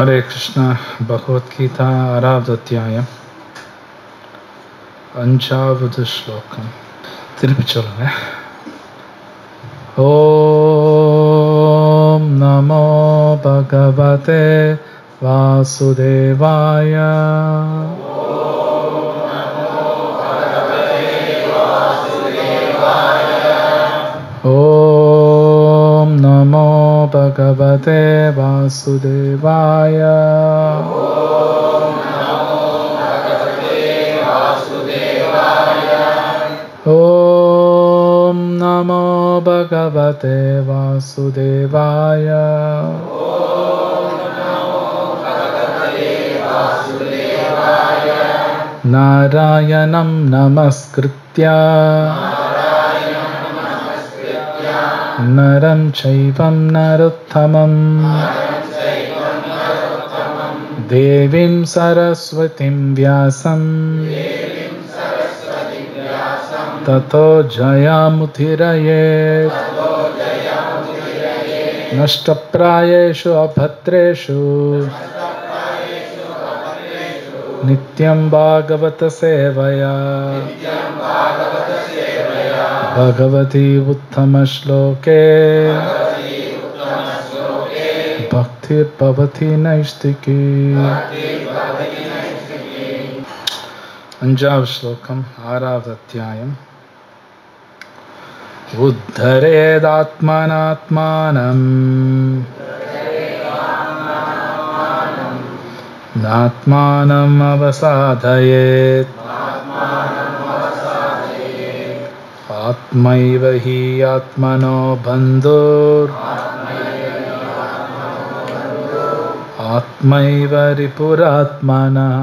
Hare Krishna Bhagavad Gita ஆறாவது அத்தியாயம் அஞ்சாவது ஸ்லோகம். திருப்பி சொல்லுங்க. ஓம் நமோ பகவதே வாசுதேவாய. ஓம் நமோ பகவதே வாசுதேவாய. ஓம் நமோ பகவதே வாசுதேவாய. நாராயணம் நமஸ்கிருத்ய நரம் சைவம் நரோத்தமம் தேவீம் சரஸ்வதிம் வியாசம் ததோ ஜயமுதிரயேத். நஷ்டப்ராயேஷு அபத்ரேஷு நித்யம் பாகவத சேவயா பகவதி உத்தம ஸ்லோகே பக்திர் பவதி நைஷ்திகி. அஞ்சாவது ஸ்லோகம் ஆறாவது அத்தியாயம். உத்தரேதாத்மனாத்மானம் நாத்மானம் அவசாதயேத். ஆத்மைவ ஹி ஆத்மனோ பந்தோர் ஆத்மைவ ரிபுராத்மனः.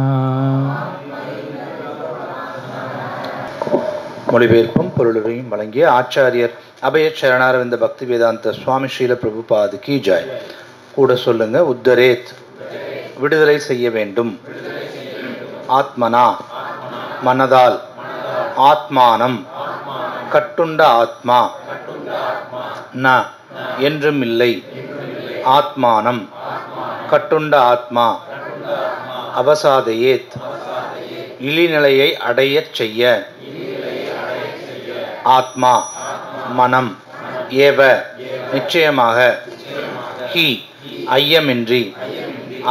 மொழிபெயர்ப்பும் பொருளுரையும் வழங்கிய ஆச்சாரியர் அபய சரணாரவிந்த பக்தி வேதாந்த சுவாமி ஸ்ரீல பிரபுபாது கி ஜாய். கூட சொல்லுங்க. உத்தரேத் விடுதலை செய்ய வேண்டும். ஆத்மனா மனதால். ஆத்மானம் கட்டுண்ட ஆத்மா. ந என்றும் இல்லை. ஆத்மானம் கட்டுண்ட ஆத்மா. அவசாதையேத் இழிநிலையை அடையச் செய்ய. ஆத்மா மனம். ஏவ நிச்சயமாக. ஹி ஐயமின்றி.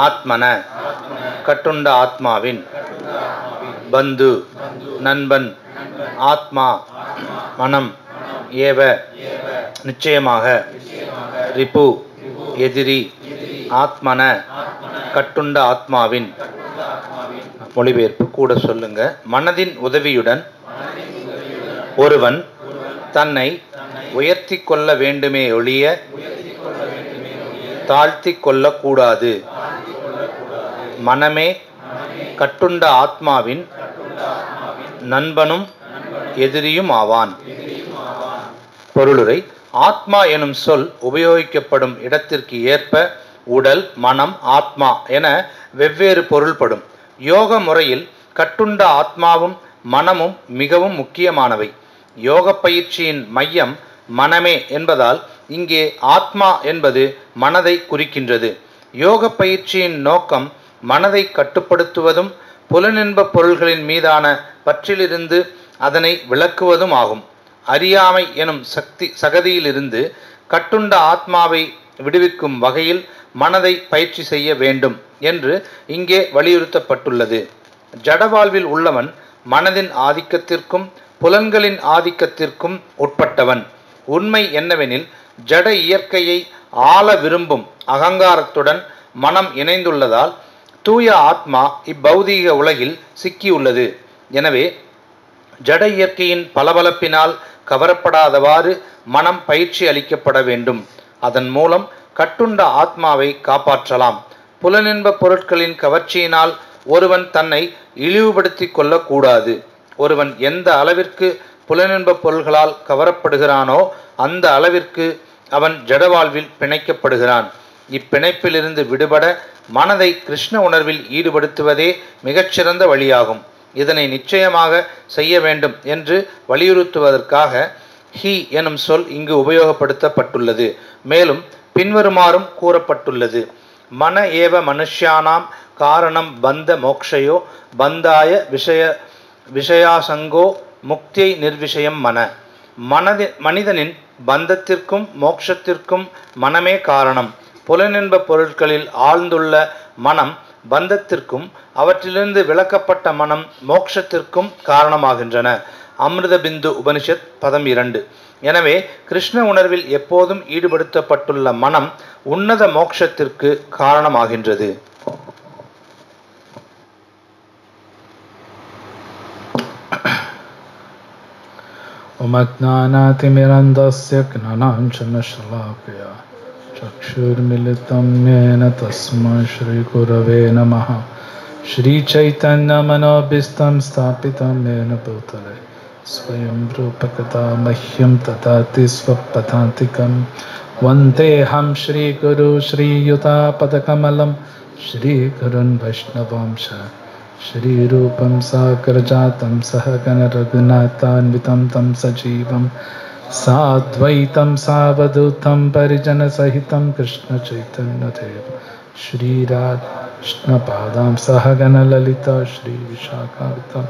ஆத்மன கட்டுண்ட ஆத்மாவின். பந்து நண்பன். ஆத்மா மனம். ஏவ நிச்சயமாக. ரிபு எதிரி. ஆத்மன கட்டுண்ட ஆத்மாவின். மொழிபெயர்ப்பு கூட சொல்லுங்க. மனதின் உதவியுடன் ஒருவன் தன்னை உயர்த்தி கொள்ள வேண்டுமே ஒழிய தாழ்த்தி கொள்ளக்கூடாது. மனமே கட்டுண்ட ஆத்மாவின் நண்பனும் எதிரியும் ஆவான். பொருளுரை. ஆத்மா எனும் சொல் உபயோகிக்கப்படும் இடத்திற்கு ஏற்ப உடல், மனம், ஆத்மா என வெவ்வேறு பொருள்படும். யோக முறையில் கட்டுண்ட ஆத்மாவும் மனமும் மிகவும் முக்கியமானவை. யோக பயிற்சியின் மையம் மனமே என்பதால் இங்கே ஆத்மா என்பது மனதை குறிக்கின்றது. யோக பயிற்சியின் நோக்கம் மனதை கட்டுப்படுத்துவதும் புலனின்ப பொருள்களின் மீதான பற்றிலிருந்து அதனை விளக்குவதும் ஆகும். அறியாமை எனும் சகதியிலிருந்து கட்டுண்ட ஆத்மாவை விடுவிக்கும் வகையில் மனதை பயிற்சி செய்ய வேண்டும் என்று இங்கே வலியுறுத்தப்பட்டுள்ளது. ஜடவாழ்வில் உள்ளவன் மனதின் ஆதிக்கத்திற்கும் புலன்களின் ஆதிக்கத்திற்கும் உட்பட்டவன். உண்மை என்னவெனில் ஜட இயற்கையை ஆள விரும்பும் அகங்காரத்துடன் மனம் இணைந்துள்ளதால் தூய ஆத்மா இப்பௌதீக உலகில் சிக்கியுள்ளது. எனவே ஜட இயற்கையின் பளபளப்பினால் கவரப்படாதவாறு மனம் பயிற்சி அளிக்கப்பட வேண்டும். அதன் மூலம் கட்டுண்ட ஆத்மாவை காப்பாற்றலாம். புலனின்ப பொருட்களின் கவர்ச்சியினால் ஒருவன் தன்னை இழிவுபடுத்தி கொள்ளக்கூடாது. ஒருவன் எந்த அளவிற்கு புலனின்ப பொருள்களால் கவரப்படுகிறானோ அந்த அளவிற்கு அவன் ஜடவாழ்வில் பிணைக்கப்படுகிறான். இப்பிணைப்பிலிருந்து விடுபட மனதை கிருஷ்ண உணர்வில் ஈடுபடுத்துவதே மிகச்சிறந்த வழியாகும். இதனை நிச்சயமாக செய்ய வேண்டும் என்று வலியுறுத்துவதற்காக ஹி எனும் சொல் இங்கு உபயோகப்படுத்தப்பட்டுள்ளது. மேலும் பின்வருமாறும் கூறப்பட்டுள்ளது. மன ஏவ மனுஷ்யானாம் காரணம் பந்த மோக்ஷயோ பந்தாய விஷயாசங்கோ முக்தியை நிர்விஷயம் மனிதனின் பந்தத்திற்கும் மோட்சத்திற்கும் மனமே காரணம். புலனின்ப பொருட்களில் ஆழ்ந்துள்ள மனம் பந்தத்திற்கும் அவற்றிலிருந்து விலக்கப்பட்ட மனம் மோட்சத்திற்கும் காரணமாகின்றன. அமிர்த பிந்து உபனிஷத் பதம் 2. எனவே கிருஷ்ண உணர்வில் எப்போதும் ஈடுபடுத்தப்பட்டுள்ள மனம் உன்னத மோட்சத்திற்கு காரணமாகின்றது. உமஜ்ஞானாதிமிரந்தஸ்ய ஞானாஞ்சனசலாகயா சக்ஷுர்மிலிதம் யேன தஸ்மை ஸ்ரீகுரவே நமः. ஸ்ரீசைத்தன்யமனோபீஷ்டம் ஸ்தாபிதம் யேன பூதலே ஸ்வயம் ரூபகதா மஹ்யம் ததாதி ஸ்வபதாந்திகம். வந்தேஹம் ஸ்ரீகுரு ஸ்ரீயுதாபதகமலம் ஸ்ரீகுருன் வைஷ்ணவாம்ச श्रीरूपं साग्रजातं सहगण रघुनाथान्वितं तं सजीवं साद्वैतं सावधूतं परिजनसहितं कृष्णचैतन्यदेव श्रीराधाकृष्णपादां सहगण ललिता श्रीविशाखान्वितं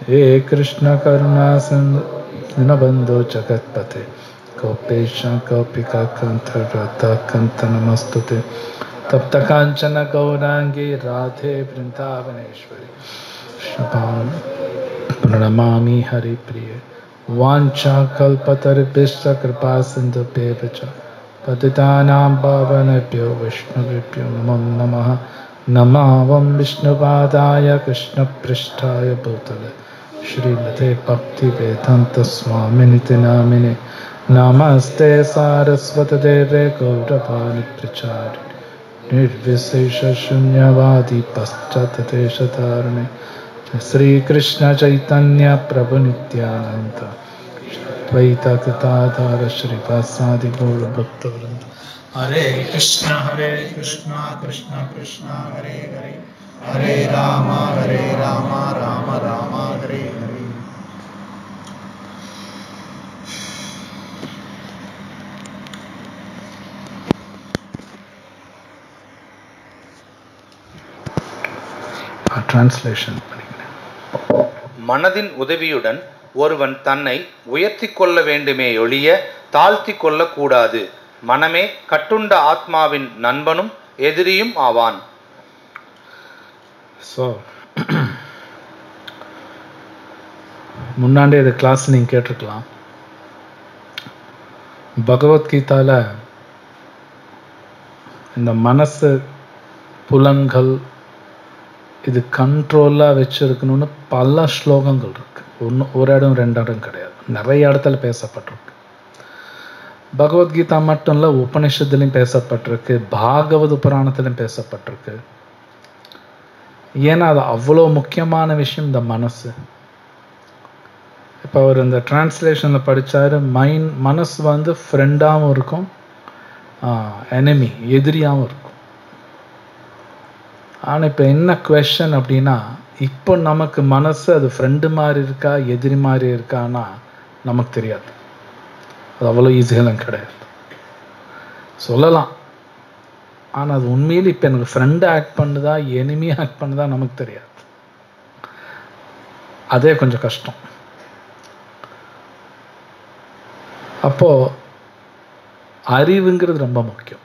हे कृष्णकरुणासिन्धु दीनबन्धो जगत्पते गोपेश गोपिकाकान्त नमस्तुते. तप्त कांचन गौरांगी राधे वृंदावनेश्वरी प्रणमामि हरिप्रिय. वाञ्छा कल्पतरुभ्यश्च कृपा सिन्धुभ्येव च पतितानां पावनेभ्यो वैष्णवेभ्यो नमो नमः. नमावं विष्णुपादाय कृष्णपृष्ठाय भूतले श्रीमते भक्तिवेदान्तस्वामिनिति नामिने. नमस्ते सारस्वतदेवे गौरवाणि प्रचारिणे निर्विशेष शून्यवादी पश्चात्देशधारणे. श्री कृष्ण चैतन्य प्रभु नित्यानंद द्वैत गदाधर श्रीवासादि गौर भक्तवृंद. हरे कृष्ण कृष्ण कृष्ण हरे हरे हरे राम राम राम हरे हरे. Translation. மனதின் உதவியுடன் ஒருவன் தன்னை உயர்த்தி கொள்ள வேண்டுமே ஒழிய தாழ்த்தி கொள்ளக்கூடாது. மனமே கட்டுண்ட ஆத்மாவின் நண்பனும் எதிரியும் ஆவான். முன்னாடி இந்த கிளாஸ் நீங்க கேட்டிருக்கலாம். பகவத்கீதால இந்த மனசு புலன்கள் இது கண்ட்ரோலாக வச்சிருக்கணும்னு பல ஸ்லோகங்கள் இருக்கு. ஒரு இடம் 2 இடம் கிடையாது, நிறைய இடத்துல பேசப்பட்டிருக்கு. பகவத்கீதா மட்டும் இல்லை, உபனிஷத்துலையும் பேசப்பட்டிருக்கு, பாகவத புராணத்திலையும் பேசப்பட்டிருக்கு. ஏன்னா அது அவ்வளோ முக்கியமான விஷயம் இந்த மனசு. இப்போ அவர் இந்த டிரான்ஸ்லேஷனில் படித்தார், மனசு வந்து ஃப்ரெண்டாகவும் இருக்கும், எனிமி எதிரியாகவும் இருக்கும். ஆனால் இப்போ என்ன குவெஸ்சன் அப்படின்னா, இப்போ நமக்கு மனசு அது ஃப்ரெண்டு மாதிரி இருக்கா எதிரி மாதிரி இருக்கான்னா நமக்கு தெரியாது. அது அவ்வளோ ஈஸியெல்லாம் கிடையாது, சொல்லலாம். ஆனால் அது உண்மையில் இப்போ எனக்கு ஃப்ரெண்டு ஆக்ட் பண்ணுதா எனிமி ஆக்ட் பண்ணுதா நமக்கு தெரியாது. அதே கொஞ்சம் கஷ்டம். அப்போது அறிவுங்கிறது ரொம்ப முக்கியம்.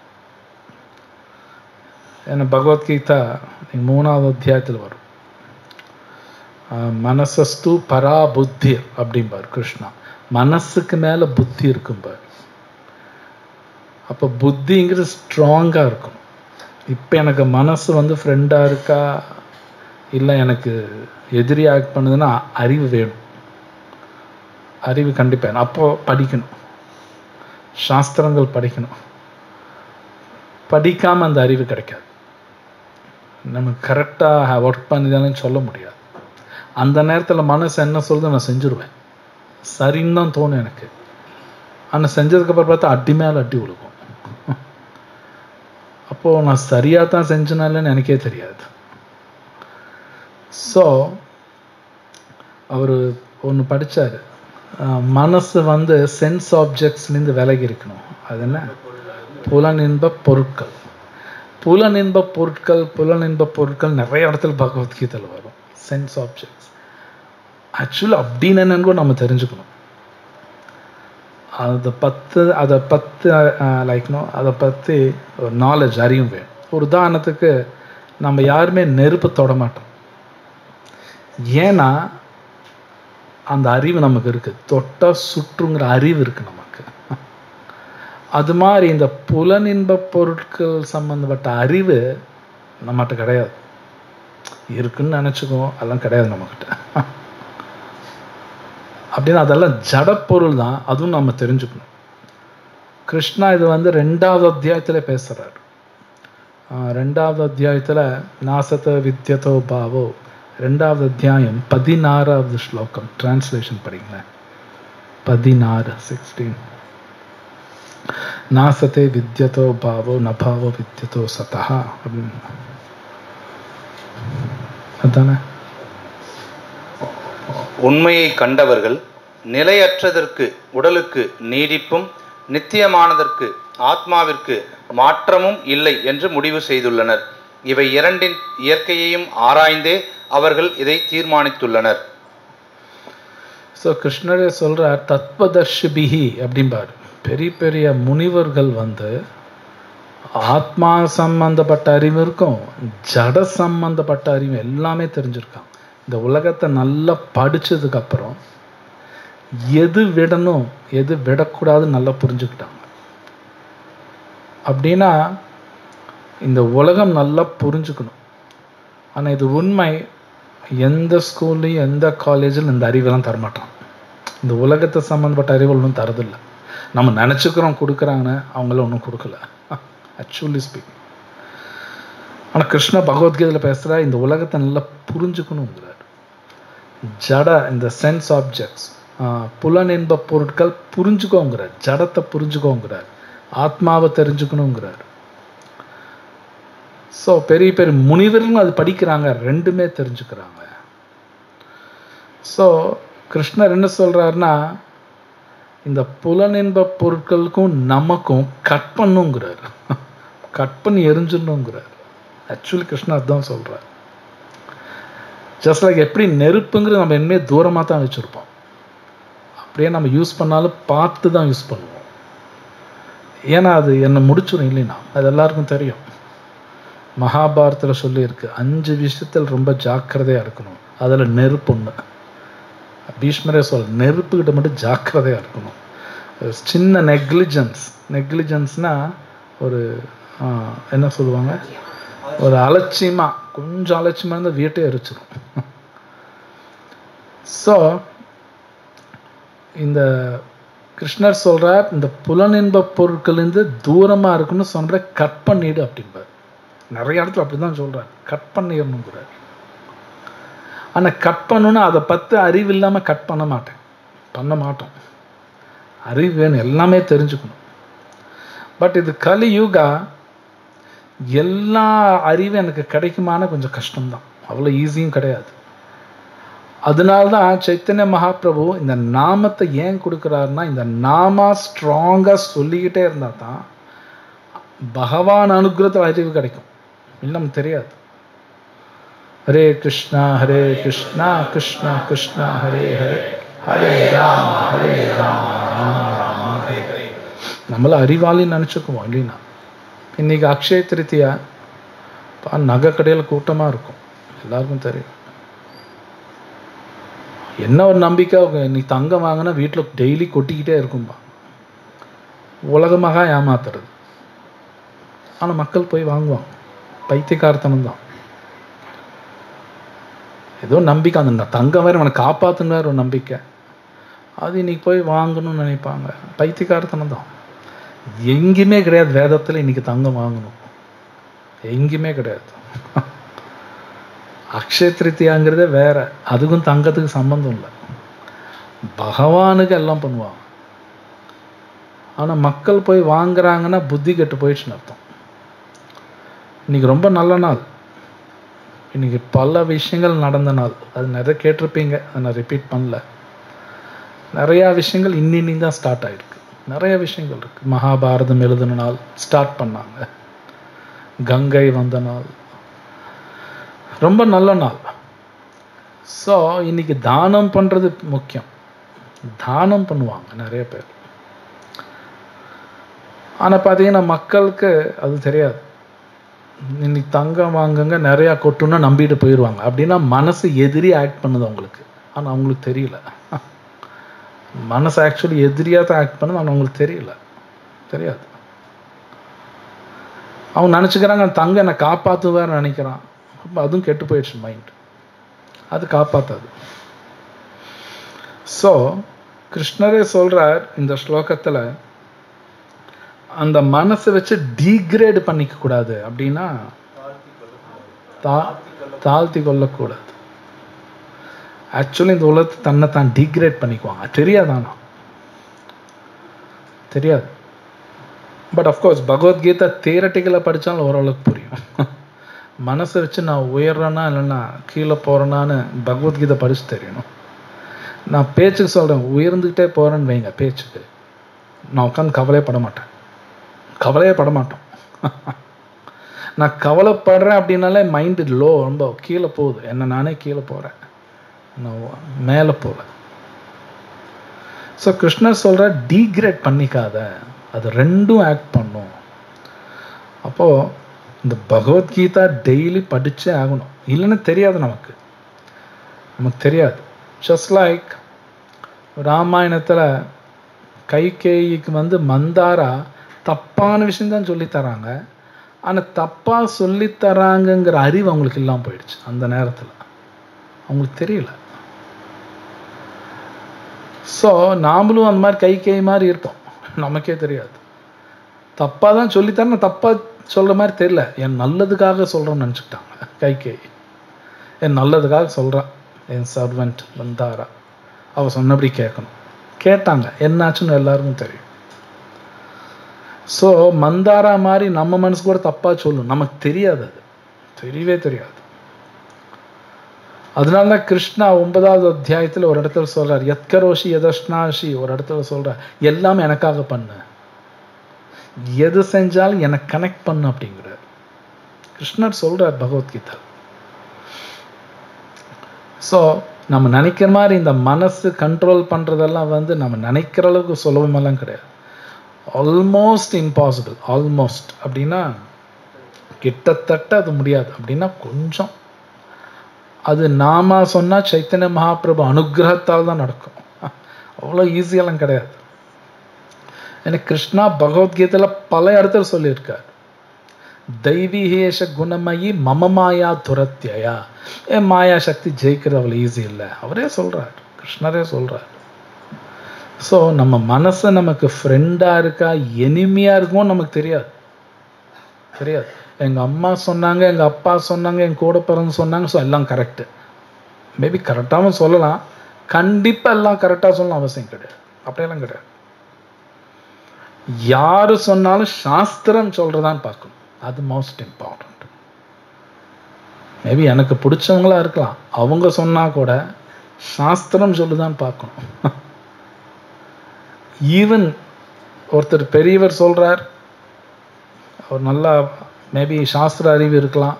ஏன்னா பகவத்கீதா 3வது அத்தியாயத்தில் வரும், மனசஸ்து பரா புத்தி அப்படிம்பார் கிருஷ்ணா. மனசுக்கு மேலே புத்தி இருக்கும்பார். அப்போ புத்திங்கிறது ஸ்ட்ராங்காக இருக்கும். இப்போ எனக்கு மனசு வந்து ஃப்ரெண்டாக இருக்கா இல்லை எனக்கு எதிரி ஆக்ட் பண்ணுதுன்னா அறிவு வேணும். அறிவு கண்டிப்பாக அப்போது படிக்கணும், சாஸ்திரங்கள் படிக்கணும். படிக்காமல் அந்த அறிவு கிடைக்காது. நமக்கு கரெக்டாக ஒர்க் பண்ணிதானு சொல்ல முடியாது. அந்த நேரத்தில் மனசு என்ன சொல்லுது நான் செஞ்சுருவேன், சரின்னு தான் தோணும் எனக்கு. ஆனால் செஞ்சதுக்கப்புறம் பார்த்தா அடி மேலே அடி விழுகும். அப்போது நான் சரியாக தான் செஞ்சனாலன்னு எனக்கே தெரியாது. ஸோ அவர் ஒன்று படித்தார், மனசு வந்து சென்ஸ் ஆப்ஜெக்ட்ஸ்லேருந்து விலகி இருக்கணும். அது என்ன, புலனின்ப பொருட்கள். புலனின்ப பொருட்கள் நிறைய இடத்துல பகவத்கீதையில் வரும். சென்ஸ் ஆப்ஜெக்ட்ஸ் ஆக்சுவலி அப்படின்னு என்னன்னு கூட நம்ம தெரிஞ்சுக்கணும். அதை பற்றி ஒரு நாலேஜ், அறிவும் வேணும். ஒரு உதாரணத்துக்கு, நம்ம யாருமே நெருப்பு தொட மாட்டோம். ஏன்னா அந்த அறிவு நமக்கு இருக்குது. தொட்டா சுற்றுங்கிற அறிவு இருக்குது நமக்கு. அது மாதிரி இந்த புலனின்ப பொருட்கள் சம்மந்தப்பட்ட அறிவு நம்மகிட்ட கிடையாது. இருக்குன்னு நினச்சிக்குவோம், அதெல்லாம் கிடையாது நம்மக்கிட்ட. அப்படின்னு அதெல்லாம் ஜடப்பொருள் தான், அதுவும் நம்ம தெரிஞ்சுக்கணும். கிருஷ்ணா இது 2வது அத்தியாயத்தில் பேசுகிறார். 2வது அத்தியாயத்தில் நாசத வித்யதோ பாவோ, 2வது அத்தியாயம் 16வது ஸ்லோகம். டிரான்ஸ்லேஷன் படிங்களேன். 16:16 நாசதே வித்யதோ பாவோ நபாவோ வித்யதோ சதா அப்படின்னு. அதானே உண்மையை கண்டவர்கள் நிலையற்றதற்கு உடலுக்கு நீடிப்பும் நித்தியமானதற்கு ஆத்மாவிற்கு மாற்றமும் இல்லை என்று முடிவு செய்துள்ளனர். இவை இரண்டின் இயற்கையையும் ஆராய்ந்தே அவர்கள் இதை தீர்மானித்துள்ளனர். ஸோ கிருஷ்ணரே சொல்கிறார், தத்வதர்ஷிபிஹி அப்படிம்பார். பெரிய பெரிய முனிவர்கள் ஆத்மா சம்பந்தப்பட்ட அறிவு இருக்கும், ஜட சம்பந்தப்பட்ட அறிவு எல்லாமே தெரிஞ்சிருக்காங்க. இந்த உலகத்தை நல்லா படித்ததுக்கப்புறம் எது விடணும் எது விடக்கூடாதுன்னு நல்லா புரிஞ்சுக்கிட்டாங்க. அப்படின்னா இந்த உலகம் நல்லா புரிஞ்சுக்கணும். ஆனால் இது உண்மை, எந்த ஸ்கூல்லையும் எந்த காலேஜில் இந்த அறிவெல்லாம் தரமாட்டான். இந்த உலகத்தை சம்மந்தப்பட்ட அறிவு ஒன்றும் தரதில்லை. நம்ம நினச்சிக்கிறோம் கொடுக்குறாங்கன்னு, அவங்கள ஒன்றும் கொடுக்கல ஆக்சுவலி ஸ்பீக். ஆனால் கிருஷ்ண பகவத்கீதையில் பேசுகிற இந்த உலகத்தை நல்லா புரிஞ்சுக்கணுங்கிறார். ஜட, இந்த சென்ஸ் ஆப்ஜெக்ட்ஸ், புலனின்ப பொருட்கள் புரிஞ்சுக்கோங்கிறார். ஜடத்தை புரிஞ்சுக்கோங்கிறார். ஆத்மாவை தெரிஞ்சுக்கணுங்கிறார். ஸோ பெரிய பெரிய முனிவர்களும் அது படிக்கிறாங்க, ரெண்டுமே தெரிஞ்சுக்கிறாங்க. ஸோ கிருஷ்ணர் என்ன சொல்கிறாருன்னா, இந்த புலனின்ப பொருட்களுக்கும் நமக்கும் கட் பண்ணுங்கிறார். கட் பண்ணி எரிஞ்சிடணுங்கிறார். ஆக்சுவலி கிருஷ்ணர் அதுதான் சொல்கிறார். ஜஸ்ட் லைக் எப்படி நெருப்புங்கிறது நம்ம இனிமே தூரமாக தான் வச்சுருப்போம், அப்படியே நம்ம யூஸ் பண்ணாலும் பார்த்து தான் யூஸ் பண்ணுவோம். ஏன்னா அது என்னை முடிச்சிடும் இல்லைன்னா, அது எல்லாருக்கும் தெரியும். மகாபாரத்தில் சொல்லியிருக்கு, 5 விஷயத்தில் ரொம்ப ஜாக்கிரதையாக இருக்கணும். அதில் நெருப்பு ஒன்று. பீஷ்மரே நெருப்புக்கிட்ட மட்டும் ஜாக்கிரதையாக இருக்கணும். சின்ன நெக்லிஜென்ஸ்னால் ஒரு என்ன சொல்லுவாங்க, ஒரு அலட்சியமாக, கொஞ்சம் அலட்சியமாக இருந்தால் வீட்டை எரிச்சிடும். ஸோ இந்த கிருஷ்ணர் சொல்கிறார், இந்த புலனின்ப பொருட்கள்லேருந்து தூரமாக இருக்குன்னு சொல்கிற கட் பண்ணிடு அப்படின்பார். நிறைய இடத்துல அப்படி தான் சொல்கிறார், கட் பண்ணிடணுங்கிறார். ஆனால் கட் பண்ணணுன்னா அதை பற்றி அறிவு இல்லாமல் கட் பண்ண மாட்டோம். அறிவு வேணும், எல்லாமே தெரிஞ்சுக்கணும். பட் இது கலியுகா, எல்லா அறிவும் எனக்கு கிடைக்குமான கொஞ்சம் கஷ்டம்தான், அவ்வளோ ஈஸியும் கிடையாது. அதனால்தான் சைத்தன்ய மகாபிரபு இந்த நாமத்தை ஏன் கொடுக்குறாருன்னா, இந்த நாமா ஸ்ட்ராங்காக சொல்லிக்கிட்டே இருந்தால் தான் பகவான் அனுகிரகத்தில் அறிவு கிடைக்கும். இல்லை நமக்கு தெரியாது. ஹரே கிருஷ்ணா கிருஷ்ணா கிருஷ்ணா ஹரே ஹரே, ஹரே ராம ராம ராம ஹரே ஹரே. நம்மள அறிவாளின்னு நினச்சிக்குவோம் இல்லைன்னா. இன்னைக்கு அக்ஷய திருத்தியா, நகை கடையில் கூட்டமாக இருக்கும், எல்லாருக்கும் தெரியும். என்ன ஒரு நம்பிக்கை, நீ தங்கம் வாங்கினா வீட்டில் டெய்லி கொட்டிக்கிட்டே இருக்கும்பா. உலகமாக ஏமாத்துறது. ஆனால் மக்கள் போய் வாங்குவாங்க. பைத்தியக்காரத்தனம் தான். ஏதோ நம்பிக்கை, அந்த தங்கம் வேறு அவனை காப்பாற்றுன்னு வேறு ஒரு நம்பிக்கை, அது இன்னைக்கு போய் வாங்கணும்னு நினைப்பாங்க. பைத்தியக்காரத்தனம் தான். எங்கேயுமே கிடையாது வேதத்தில் இன்னைக்கு தங்கம் வாங்கணும், எங்கேயுமே கிடையாது. அக்ஷய திருத்தியாங்கிறதே வேற, அதுக்கும் தங்கத்துக்கு சம்பந்தம் இல்லை. பகவானுக்கு எல்லாம் பண்ணுவாங்க. ஆனால் மக்கள் போய் வாங்குறாங்கன்னா புத்தி கெட்டு போயிடுச்சுன்னு அர்த்தம். இன்னைக்கு ரொம்ப நல்ல நாள், இன்னைக்கு பல விஷயங்கள் நடந்த நாள். அது நிறைய கேட்டிருப்பீங்க, அதை நான் ரிப்பீட் பண்ணல. நிறையா விஷயங்கள் இன்னி தான் ஸ்டார்ட் ஆகிருக்கு. நிறைய விஷயங்கள் இருக்குது. மகாபாரதம் எழுதின நாள் ஸ்டார்ட் பண்ணாங்க. கங்கை வந்த நாள், ரொம்ப நல்ல நாள். ஸோ இன்னைக்கு தானம் பண்ணுறது முக்கியம். தானம் பண்ணுவாங்க நிறைய பேர். ஆனால் பார்த்தீங்கன்னா மக்களுக்கு அது தெரியாது. இன்னைக்கு தங்கம் வாங்குங்க நிறையா கொட்டுன்னா நம்பிட்டு போயிடுவாங்க. அப்படின்னா மனசு எதிரி ஆக்ட் பண்ணுது அவங்களுக்கு. ஆனால் அவங்களுக்கு தெரியல. மனசு ஆக்சுவலி எதிரியாக தான் ஆக்ட் பண்ணுது. ஆனால் அவங்களுக்கு தெரியாது. அவங்க நினச்சிக்கிறாங்க தங்கம் என்னை காப்பாற்றுவார்னு நினைக்கிறான். அப்போ அதுவும் கெட்டு போயிடுச்சு மைண்ட். அது காப்பாற்றாது. ஸோ கிருஷ்ணரே சொல்கிறார் இந்த ஸ்லோகத்தில், அந்த மனசை வச்சு டீக்ரேட் பண்ணிக்க கூடாது. அப்படின்னா தாழ்த்தி கொள்ளக்கூடாது. ஆக்சுவலி இந்த உலகத்தை தன்னை தான் டீக்ரேட் பண்ணிக்குவாங்க. தெரியாது. பட் அஃப்கோர்ஸ் பகவத்கீதா தியரட்டிக்கலாக படித்தாலும் ஓரளவுக்கு புரியும். மனசை வச்சு நான் உயர்றேன்னா இல்லைன்னா கீழே போகிறேன்னான்னு பகவத்கீதை படித்து தெரியணும். நான் பேச்சுக்கு சொல்கிறேன், உயர்ந்துக்கிட்டே போகிறேன்னு வைங்க, பேச்சுக்கு நான் உட்காந்து கவலையே பட மாட்டோம். நான் கவலைப்படுறேன் அப்படின்னாலே மைண்டு லோ, ரொம்ப கீழே போகுது. என்ன நானே கீழே போகிறேன், நான் மேலே போகல. ஸோ கிருஷ்ணர் சொல்கிற டீக்ரேட் பண்ணிக்காத, அது ரெண்டும் ஆக்ட் பண்ணும். அப்போது இந்த பகவத்கீதா டெய்லி படித்தே ஆகணும். இல்லைன்னு தெரியாது நமக்கு தெரியாது. ஜஸ்ட் லைக் ராமாயணத்தில் கைகேயிக்கு மந்தாரா தப்பான விஷயம்தான் சொல்லித்தராங்க. ஆனால் தப்பாக சொல்லித்தராங்கங்கிற அறிவு அவங்களுக்கு இல்லாமல் போயிடுச்சு. அந்த நேரத்தில் அவங்களுக்கு தெரியல. ஸோ நாமளும் அந்த மாதிரி கைகேயி மாதிரி இருப்போம், நமக்கே தெரியாது. தப்பாக தான் சொல்லித்தரேன், நான் தப்பாக சொல்கிற மாதிரி தெரியல. என் நல்லதுக்காக சொல்கிறேன்னு நினச்சிக்கிட்டாங்க கைகேயி. என் நல்லதுக்காக சொல்கிறான் என் சர்வெண்ட் மந்தாரா, அவள் சொன்னபடி கேட்டாங்க. என்னாச்சுன்னு எல்லாருக்கும் தெரியும். ஸோ மந்தாரா மாதிரி நம்ம மனசு கூட தப்பாக சொல்லும், நமக்கு தெரியாது. அது தெரியவே தெரியாது. அதனால தான் கிருஷ்ணா 9வது அத்தியாயத்தில் ஒரு இடத்துல சொல்கிறார், யத்கரோஷி யதஷ்னாஷி. ஒரு இடத்துல சொல்கிறார், எல்லாமே எனக்காக பண்ணு, எது செஞ்சாலும் எனக்கு கனெக்ட் பண்ணு அப்படிங்கிறார் கிருஷ்ணர் சொல்கிறார் பகவத்கீதா. ஸோ நம்ம நினைக்கிற மாதிரி இந்த மனசு கண்ட்ரோல் பண்ணுறதெல்லாம் நம்ம நினைக்கிற அளவுக்கு சுலபமெல்லாம் கிடையாது. Almost impossible. ஆல்மோஸ்ட் அப்படின்னா கிட்டத்தட்ட அது முடியாது. அப்படின்னா கொஞ்சம் அது நாம சொன்னால் சைத்தன்ய மகாபிரபு அனுகிரகத்தால் தான் நடக்கும். அவ்வளோ ஈஸியெல்லாம் கிடையாது. எனக்கு கிருஷ்ணா பகவத்கீதையில் பல இடத்துல சொல்லியிருக்கார், தெய்வீகேஷ குணமயி மம மாயா துரத்தியா. ஏன் மாயா சக்தி ஜெயிக்கிறது அவ்வளோ ஈஸி இல்லை. அவரே சொல்கிறார், கிருஷ்ணரே சொல்கிறார். ஸோ நம்ம மனசை நமக்கு ஃப்ரெண்டாக இருக்கா எனிமியாக இருக்குமோ நமக்கு தெரியாது. எங்கள் அம்மா சொன்னாங்க, எங்கள் அப்பா சொன்னாங்க, என் கூட பிறந்து சொன்னாங்க, ஸோ எல்லாம் கரெக்டு. மேபி கரெக்டாகவும் சொல்லலாம், கண்டிப்பாக எல்லாம் கரெக்டாக சொல்லலாம் அவசியம் கிடையாது. அப்படியெல்லாம் கிடையாது. யார் சொன்னாலும் சாஸ்திரம் சொல்கிறதான்னு பார்க்கணும். அது மோஸ்ட் இம்பார்ட்டண்ட். மேபி எனக்கு பிடிச்சவங்களா இருக்கலாம், அவங்க சொன்னால் கூட சாஸ்திரம் சொல்லுதான் பார்க்கணும். ஈவன் ஒருத்தர் பெரியவர் சொல்கிறார், அவர் நல்லா மேபி சாஸ்திர அறிவு இருக்கலாம்,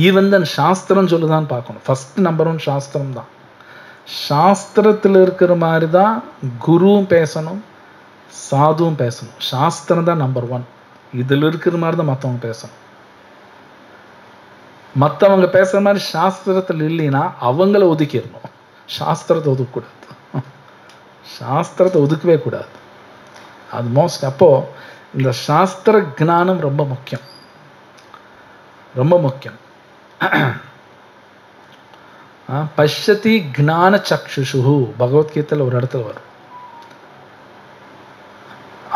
ஈவன் தான் சாஸ்திரம் சொல்லுதான் பார்க்கணும். ஃபஸ்ட் நம்பர் 1 சாஸ்திரம் தான். சாஸ்திரத்தில் இருக்கிற மாதிரி தான் குருவும் பேசணும், சாதுவும் பேசணும். சாஸ்திரம் தான் நம்பர் 1. இதில் இருக்கிற மாதிரி தான் மற்றவங்க பேசணும். மற்றவங்க பேசுகிற மாதிரி சாஸ்திரத்தில் இல்லைன்னா அவங்கள ஒதுக்கிடணும். சாஸ்திரத்தை ஒதுக்கக்கூடாது. சாஸ்திரத்தை ஒதுக்கவே கூடாது. அது மோஸ்ட். அப்போது இந்த சாஸ்திர ஞானம் ரொம்ப முக்கியம், ரொம்ப முக்கியம். பஷ்யதி ஞான சக்ஷுஷு பகவத்கீதையில் ஒரு இடத்துல வரும்.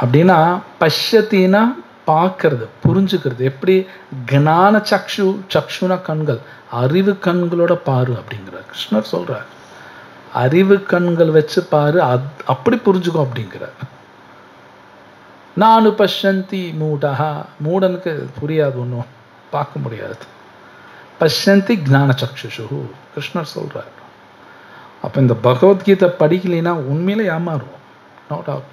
அப்படின்னா பஷ்யத்தின்னா பார்க்கறது, புரிஞ்சுக்கிறது. எப்படி? ஞான சக்ஷு, சக்ஷுனா கண்கள், அறிவு கண்களோட பாரு அப்படிங்கிறார் கிருஷ்ணர். சொல்கிறார், அறிவு கண்கள் வச்சு பாரு, அப்படி புரிஞ்சுக்கோ அப்படிங்கிறார். நானு பஷ்யந்தி மூடா, மூடனுக்கு புரியாது, ஒன்றும் பார்க்க முடியாது. பஷ்யந்தி ஞான சக்ஷுஷு கிருஷ்ணர் சொல்கிறார். அப்போ இந்த பகவத்கீதை படிக்கலைன்னா உண்மையிலே ஏமாறுவோம். No doubt.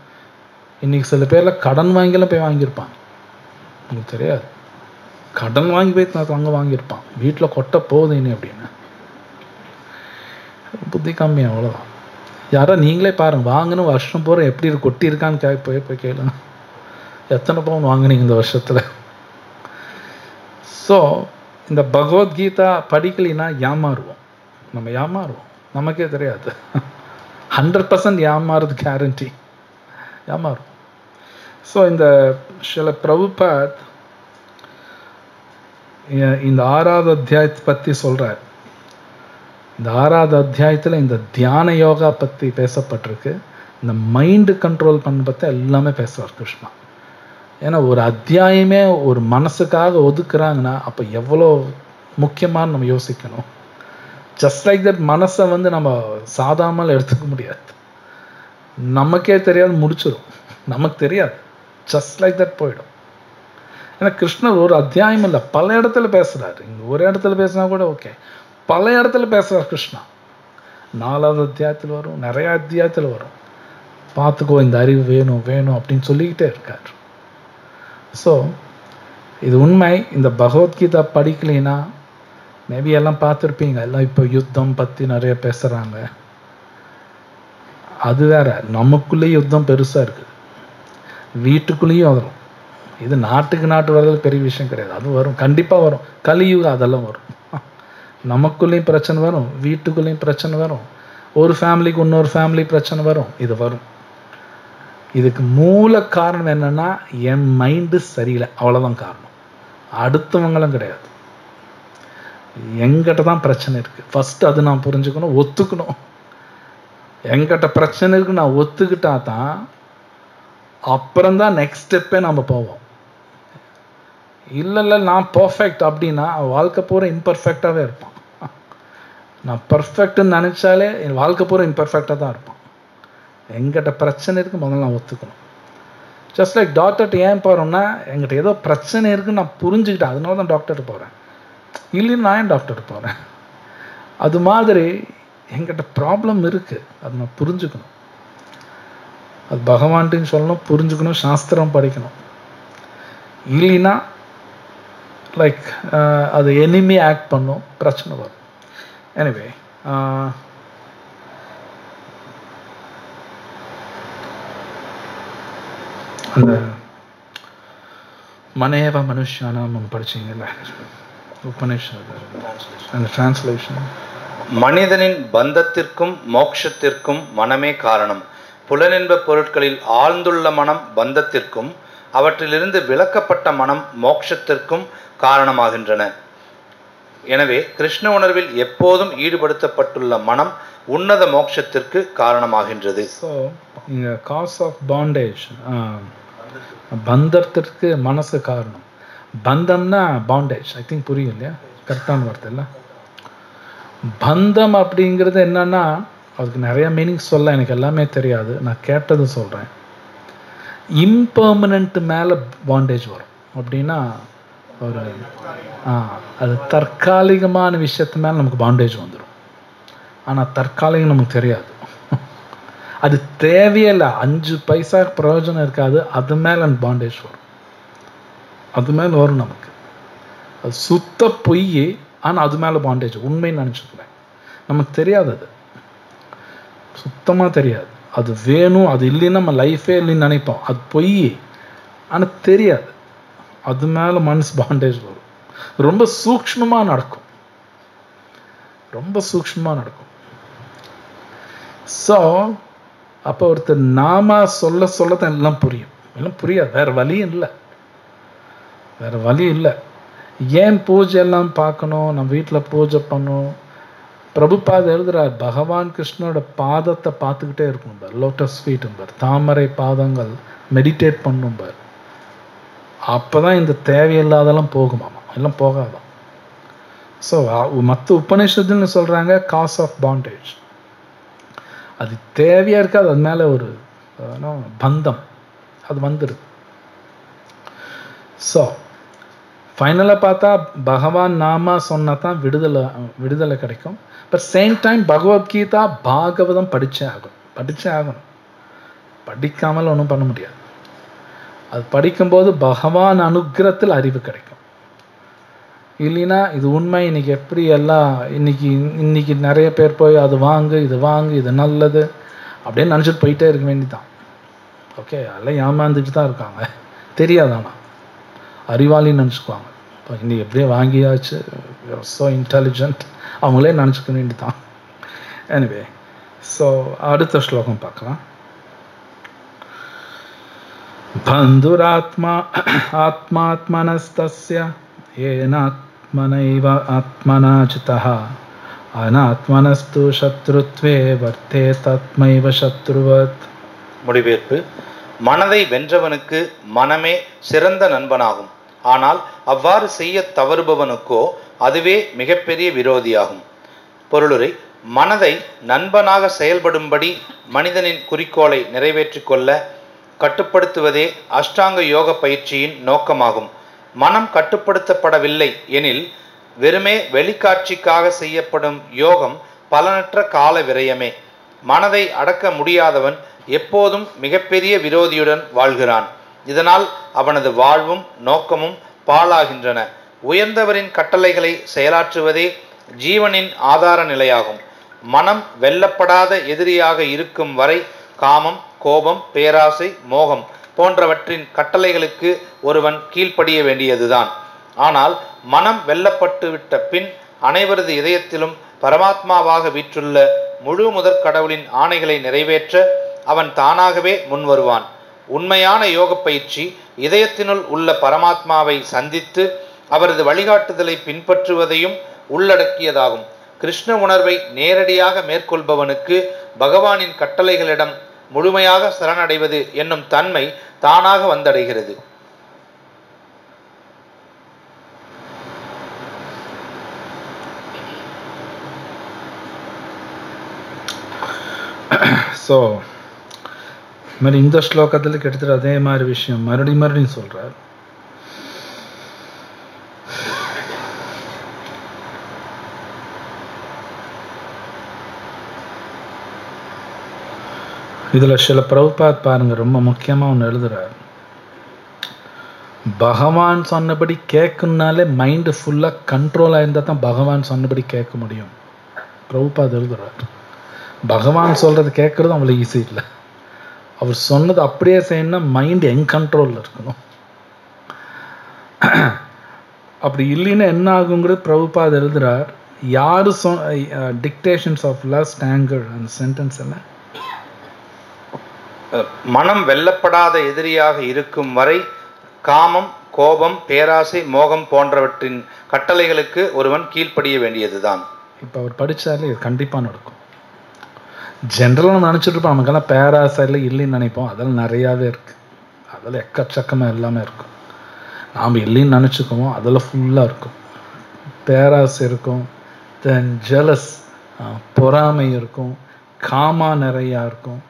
இன்றைக்கி சில பேரில் கடன் வாங்கிலாம் போய் வாங்கியிருப்பாங்க, உங்களுக்கு தெரியாது. கடன் வாங்கி போய் அங்கே வாங்கியிருப்பான், வீட்டில் கொட்ட போகுது இனி அப்படின்னு. புத்தி கம்மி, அவ்வளோதான். யாரோ நீங்களே பாருங்க, வாங்கணும் வருஷம் பூரா எப்படி கொட்டி இருக்கான்னு போய் கேளுங்க, எத்தனை பவுன் வாங்கினீங்க இந்த வருஷத்தில். ஸோ இந்த பகவத்கீதா படிக்கலைன்னா ஏமாறுவோம், நம்ம ஏமாறுவோம், நமக்கே தெரியாது. 100% ஏமாறுறது கேரண்டி, ஏமாறும். ஸோ இந்த சில பிரபுபாத் இந்த 6வது அத்தியாயத்தை பற்றி சொல்கிறார். இந்த 6வது அத்தியாயத்தில் இந்த தியான யோகா பற்றி பேசப்பட்டிருக்கு. இந்த மைண்டு கண்ட்ரோல் பண்ண பற்றி எல்லாமே பேசுவார் கிருஷ்ணா. ஏன்னா ஒரு அத்தியாயமே ஒரு மனசுக்காக ஒதுக்குறாங்கன்னா அப்போ எவ்வளோ முக்கியமான நம்ம யோசிக்கணும். ஜஸ்ட் லைக் தட் மனசை நம்ம சாதாரணமாக எடுத்துக்க முடியாது, நமக்கே தெரியாது முடிச்சிடும், நமக்கு தெரியாது, ஜஸ்ட் லைக் தட் போயிடும். ஏன்னா கிருஷ்ணர் ஒரு அத்தியாயம் இல்லை, பல இடத்துல பேசுகிறாரு. இங்கே ஒரு இடத்துல பேசினா கூட ஓகே, பல இடத்துல பேசுகிறார் கிருஷ்ணா. 4வது அத்தியாயத்தில் வரும், நிறையா அத்தியாயத்தில் வரும். பார்த்துக்கோ, இந்த அறிவு வேணும் வேணும் அப்படின்னு சொல்லிக்கிட்டே இருக்கார். ஸோ இது உண்மை. இந்த பகவத்கீதா படிக்கலைன்னா மேபி எல்லாம் பார்த்துருப்பீங்க, எல்லாம் இப்போ யுத்தம் பற்றி நிறைய பேசுகிறாங்க. அது வேற, நமக்குள்ளேயே யுத்தம் பெருசாக இருக்குது, வீட்டுக்குள்ளேயும் வரும். இது நாட்டுக்கு நாட்டு வர்றது பெரிய விஷயம் கிடையாது, அது வரும், கண்டிப்பாக வரும். கலியுகம் அதெல்லாம் வரும். நமக்குள்ளேயும் பிரச்சனை வரும், வீட்டுக்குள்ளேயும் பிரச்சனை வரும், ஒரு ஃபேமிலிக்கு இன்னொரு ஃபேமிலி பிரச்சனை வரும். இது வரும். இதுக்கு மூல காரணம் என்னன்னா என் மைண்டு சரியில்லை, அவ்வளோதான் காரணம். அடுத்தவங்களும் கிடையாது, எங்கிட்ட தான் பிரச்சனை இருக்கு. ஃபர்ஸ்ட் அது நான் புரிஞ்சுக்கணும், ஒத்துக்கணும். எங்கிட்ட பிரச்சனை இருக்கு நான் ஒத்துக்கிட்டா தான் அப்புறம்தான் நெக்ஸ்ட் ஸ்டெப்பே நம்ம போவோம். இல்லை நான் பர்ஃபெக்ட் அப்படின்னா வாழ்க்கை பூரா இம்பர்ஃபெக்டாகவே இருப்பான். நான் பர்ஃபெக்ட்னு நினச்சாலே என் வாழ்க்கை பூரா இம்பர்ஃபெக்டாக தான் இருப்பான். எங்கிட்ட பிரச்சனை இருக்குது முதல்ல நான் ஒத்துக்கணும். ஜஸ்ட் லைக் டாக்டர்கிட்ட ஏன் போகிறோம்னா எங்கிட்ட ஏதோ பிரச்சனை இருக்குன்னு நான் புரிஞ்சுக்கிட்டேன், அதனால தான் டாக்டர்கிட்ட போகிறேன், இல்லைன்னு நான் ஏன் டாக்டர்கிட்ட போகிறேன். அது மாதிரி எங்கிட்ட ப்ராப்ளம் இருக்குது, அது நான் புரிஞ்சுக்கணும். அது பகவான்கிட்டையும் சொல்லணும், புரிஞ்சுக்கணும், சாஸ்திரம் படிக்கணும். இல்லைன்னா லைக் அது எனிமி ஆக்ட் பண்ணும், பிரச்சனை வரும். எனிவே அந்த மனேவ மனுஷானாம் படிச்சீங்கல்ல உபநிஷத், அந்த டிரான்ஸ்லேஷன். மனிதனின் பந்தத்திற்கும் மோட்சத்திற்கும் மனமே காரணம். புலனின்ப பொருட்களில் ஆழ்ந்துள்ள மனம் பந்தத்திற்கும் அவற்றிலிருந்து விலக்கப்பட்ட மனம் மோட்சத்திற்கும் காரணமாகின்றன. எனவே கிருஷ்ண உணர்வில் எப்போதும் ஈடுபடுத்தப்பட்டுள்ள மனம் உன்னத மோட்சத்திற்கு காரணமாகின்றது. ஸோ இங்கே காஸ் ஆஃப் பாண்டேஜ், பந்தத்திற்கு மனசு காரணம். பந்தம்னா பாண்டேஜ், ஐ திங்க் புரியும் இல்லையா, கரெக்டான வார்த்தை இல்லை. பந்தம் அப்படிங்கிறது என்னன்னா அதுக்கு நிறைய மீனிங் சொல்ல எனக்கு எல்லாமே தெரியாது, நான் கேட்டது சொல்கிறேன். இம்பர்மனண்ட் மேலே பாண்டேஜ் வரும் அப்படின்னா ஒரு அது தற்காலிகமான விஷயத்து மேலே நமக்கு பாண்டேஜ் வந்துடும். ஆனால் தற்காலிகம் நமக்கு தெரியாது, அது தேவையில்லை, 5 பைசா பிரயோஜனம் இருக்காது, அது மேலே அந்த பாண்டேஜ் வரும், அது மேலே வரும் நமக்கு. அது சுத்த பொய், ஆனால் அது மேலே பாண்டேஜ் உண்மைன்னு நினச்சிக்கிறேன். நமக்கு தெரியாது, அது சுத்தமாக தெரியாது. அது வேணும், அது இல்லைன்னா நம்ம லைஃபே இல்லைன்னு நினைப்போம். அது பொய், ஆனால் தெரியாது, அது மேலே மனசு பாண்டேஜ் வரும். ரொம்ப சூக்ஷ்மமாக நடக்கும், ரொம்ப சூக்ஷ்மமாக நடக்கும். ஸோ அப்போ ஒருத்தர் நாம சொல்ல சொல்லதான் எல்லாம் புரியும், எல்லாம் புரியாது, வேற வழியும் இல்லை, வேற வழி இல்லை. ஏன் பூஜை எல்லாம் பார்க்கணும், நம்ம வீட்டில் பூஜை பண்ணணும். பிரபுபாத் எழுதுறார், பகவான் கிருஷ்ணனோட பாதத்தை பார்த்துக்கிட்டே இருக்கும் பார், லோட்டஸ் ஃபீட் பார், தாமரை பாதங்கள் மெடிடேட் பண்ணும் பார். அப்போதான் இந்த தேவையில்லாதெல்லாம் போகுமாமா, எல்லாம் போகாதான். ஸோ மற்ற உபநிஷத்துன்னு சொல்கிறாங்க காஸ் ஆஃப் பாண்டேஜ், அது தேவையாக இருக்காது, அது மேலே ஒரு பந்தம் அது வந்துடுது. ஸோ ஃபைனலாக பார்த்தா பகவான் நாம சொன்னா தான் விடுதலை கிடைக்கும். But same time Bhagavad Gita Bhagavatam படித்தே ஆகணும், படிக்காமல் ஒன்றும் பண்ண முடியாது. அது படிக்கும்போது பகவான் அனுக்கிரகத்தில் அறிவு கிடைக்கும். இல்லைன்னா இது உண்மை, இன்னைக்கு எப்படி எல்லாம் இன்னைக்கு நிறைய பேர் போய் அது வாங்கு இது வாங்கு இது நல்லது அப்படின்னு நினச்சிட்டு போயிட்டே இருக்க வேண்டியதான். ஓகே, அதெல்லாம் ஏமாந்துட்டு தான் இருக்காங்க, தெரியாதானா அறிவாளின்னு நினச்சிக்குவாங்க. இப்போ இன்னைக்கு எப்படியே வாங்கியாச்சு, ஸோ இன்டெலிஜென்ட் அவங்களே நினச்சிக்க வேண்டியதான். எனிவே, ஸோ அடுத்த ஸ்லோகம் பார்க்கலாம். பந்துராத்மா ஆத்மாத்மனஸ்தஸ்ய ஏனாத்மனைவ ஆத்மனா சிதः அநாத்மனஸ்து சத்ருத்வே வர்த்தே தத்மைவ சத்ருவத். முடிவேற்பு: மனதை வென்றவனுக்கு மனமே சிறந்த நண்பனாகும். ஆனால் அவ்வாறு செய்ய தவறுபவனுக்கோ அதுவே மிகப்பெரிய விரோதியாகும். பொருளுரை: மனதை நண்பனாக செயல்படும்படி மனிதனின் குறிக்கோளை நிறைவேற்றிக் கொள்ள கட்டுப்படுத்துவதே அஷ்டாங்க யோக பயிற்சியின் நோக்கமாகும். மனம் கட்டுப்படுத்தப்படவில்லை எனில் வெறுமே வெளிக்காட்சிக்காக செய்யப்படும் யோகம் பலனற்ற கால விரயமே. மனதை அடக்க முடியாதவன் எப்போதும் மிகப்பெரிய விரோதியுடன் வாழ்கிறான். இதனால் அவனது வாழ்வும் நோக்கமும் பாழாகின்றன. உயர்ந்தவரின் கட்டளைகளை செயலாற்றுவதே ஜீவனின் ஆதார நிலையாகும். மனம் வெல்லப்படாத எதிரியாக இருக்கும் வரை காமம், கோபம், பேராசை, மோகம் போன்றவற்றின் கட்டளைகளுக்கு ஒருவன் கீழ்ப்படிய வேண்டியதுதான். ஆனால் மனம் வெல்லப்பட்டுவிட்ட பின் அனைவரது இதயத்திலும் பரமாத்மாவாக வீற்றுள்ள முழு முதற் கடவுளின் ஆணைகளை நிறைவேற்ற அவன் தானாகவே முன்வருவான். உண்மையான யோக பயிற்சி இதயத்தினுள் உள்ள பரமாத்மாவை சந்தித்து அவரது வழிகாட்டுதலை பின்பற்றுவதையும் உள்ளடக்கியதாகும். கிருஷ்ண உணர்வை நேரடியாக மேற்கொள்பவனுக்கு பகவானின் கட்டளைகளிடம் முழுமையாக சரணடைவது என்னும் தன்மை தானாக வந்தடைகிறது. ஸோ இந்த ஸ்லோகத்தில் கிட்டத்தட்ட அதே மாதிரி விஷயம் மறுபடியும் சொல்றார். இதுல சில பிரபுபாத் பாருங்க, ரொம்ப முக்கியமா ஒன்று எழுதுறார். பகவான் சொன்னபடி கேட்கணும்னாலே மைண்டு ஃபுல்லா கண்ட்ரோலா இருந்தா தான் பகவான் சொன்னபடி கேட்க முடியும். பிரபுபாத் எழுதுறார், பகவான் சொல்றது கேட்கறது அவங்களுக்கு ஈஸி இல்லை. அவர் சொன்னது அப்படியே செய்யணும்னா மைண்ட் என் கண்ட்ரோல்ல இருக்கணும். அப்படி இல்லைன்னா என்ன ஆகுங்கிறது பிரபுபாத் எழுதுறார். யாரு டிக்டேஷன்ஸ் ஆஃப் லஸ்ட், ஆங்கர் அந்த சென்டென்ஸ் எல்லாம் மனம் வெல்லப்படாத எதிரியாக இருக்கும் வரை காமம், கோபம், பேராசை, மோகம் போன்றவற்றின் கட்டளைகளுக்கு ஒருவன் கீழ்ப்படிய வேண்டியதுதான். இப்போ அவர் படித்தாலே இது கண்டிப்பாக நடக்கும். ஜென்ரலாக நம்ம நினச்சிட்டு இருப்போம், நமக்கெல்லாம் பேராசையில் இல்லைன்னு நினைப்போம். அதெல்லாம் நிறையாவே இருக்குது, அதில் எக்கச்சக்கமாக எல்லாமே இருக்கும். நாம் இல்லைன்னு நினச்சிக்குவோம், அதில் ஃபுல்லாக இருக்கும். பேராசை இருக்கும், தென் ஜெலஸ் பொறாமை இருக்கும், காமா நிறையா இருக்கும்.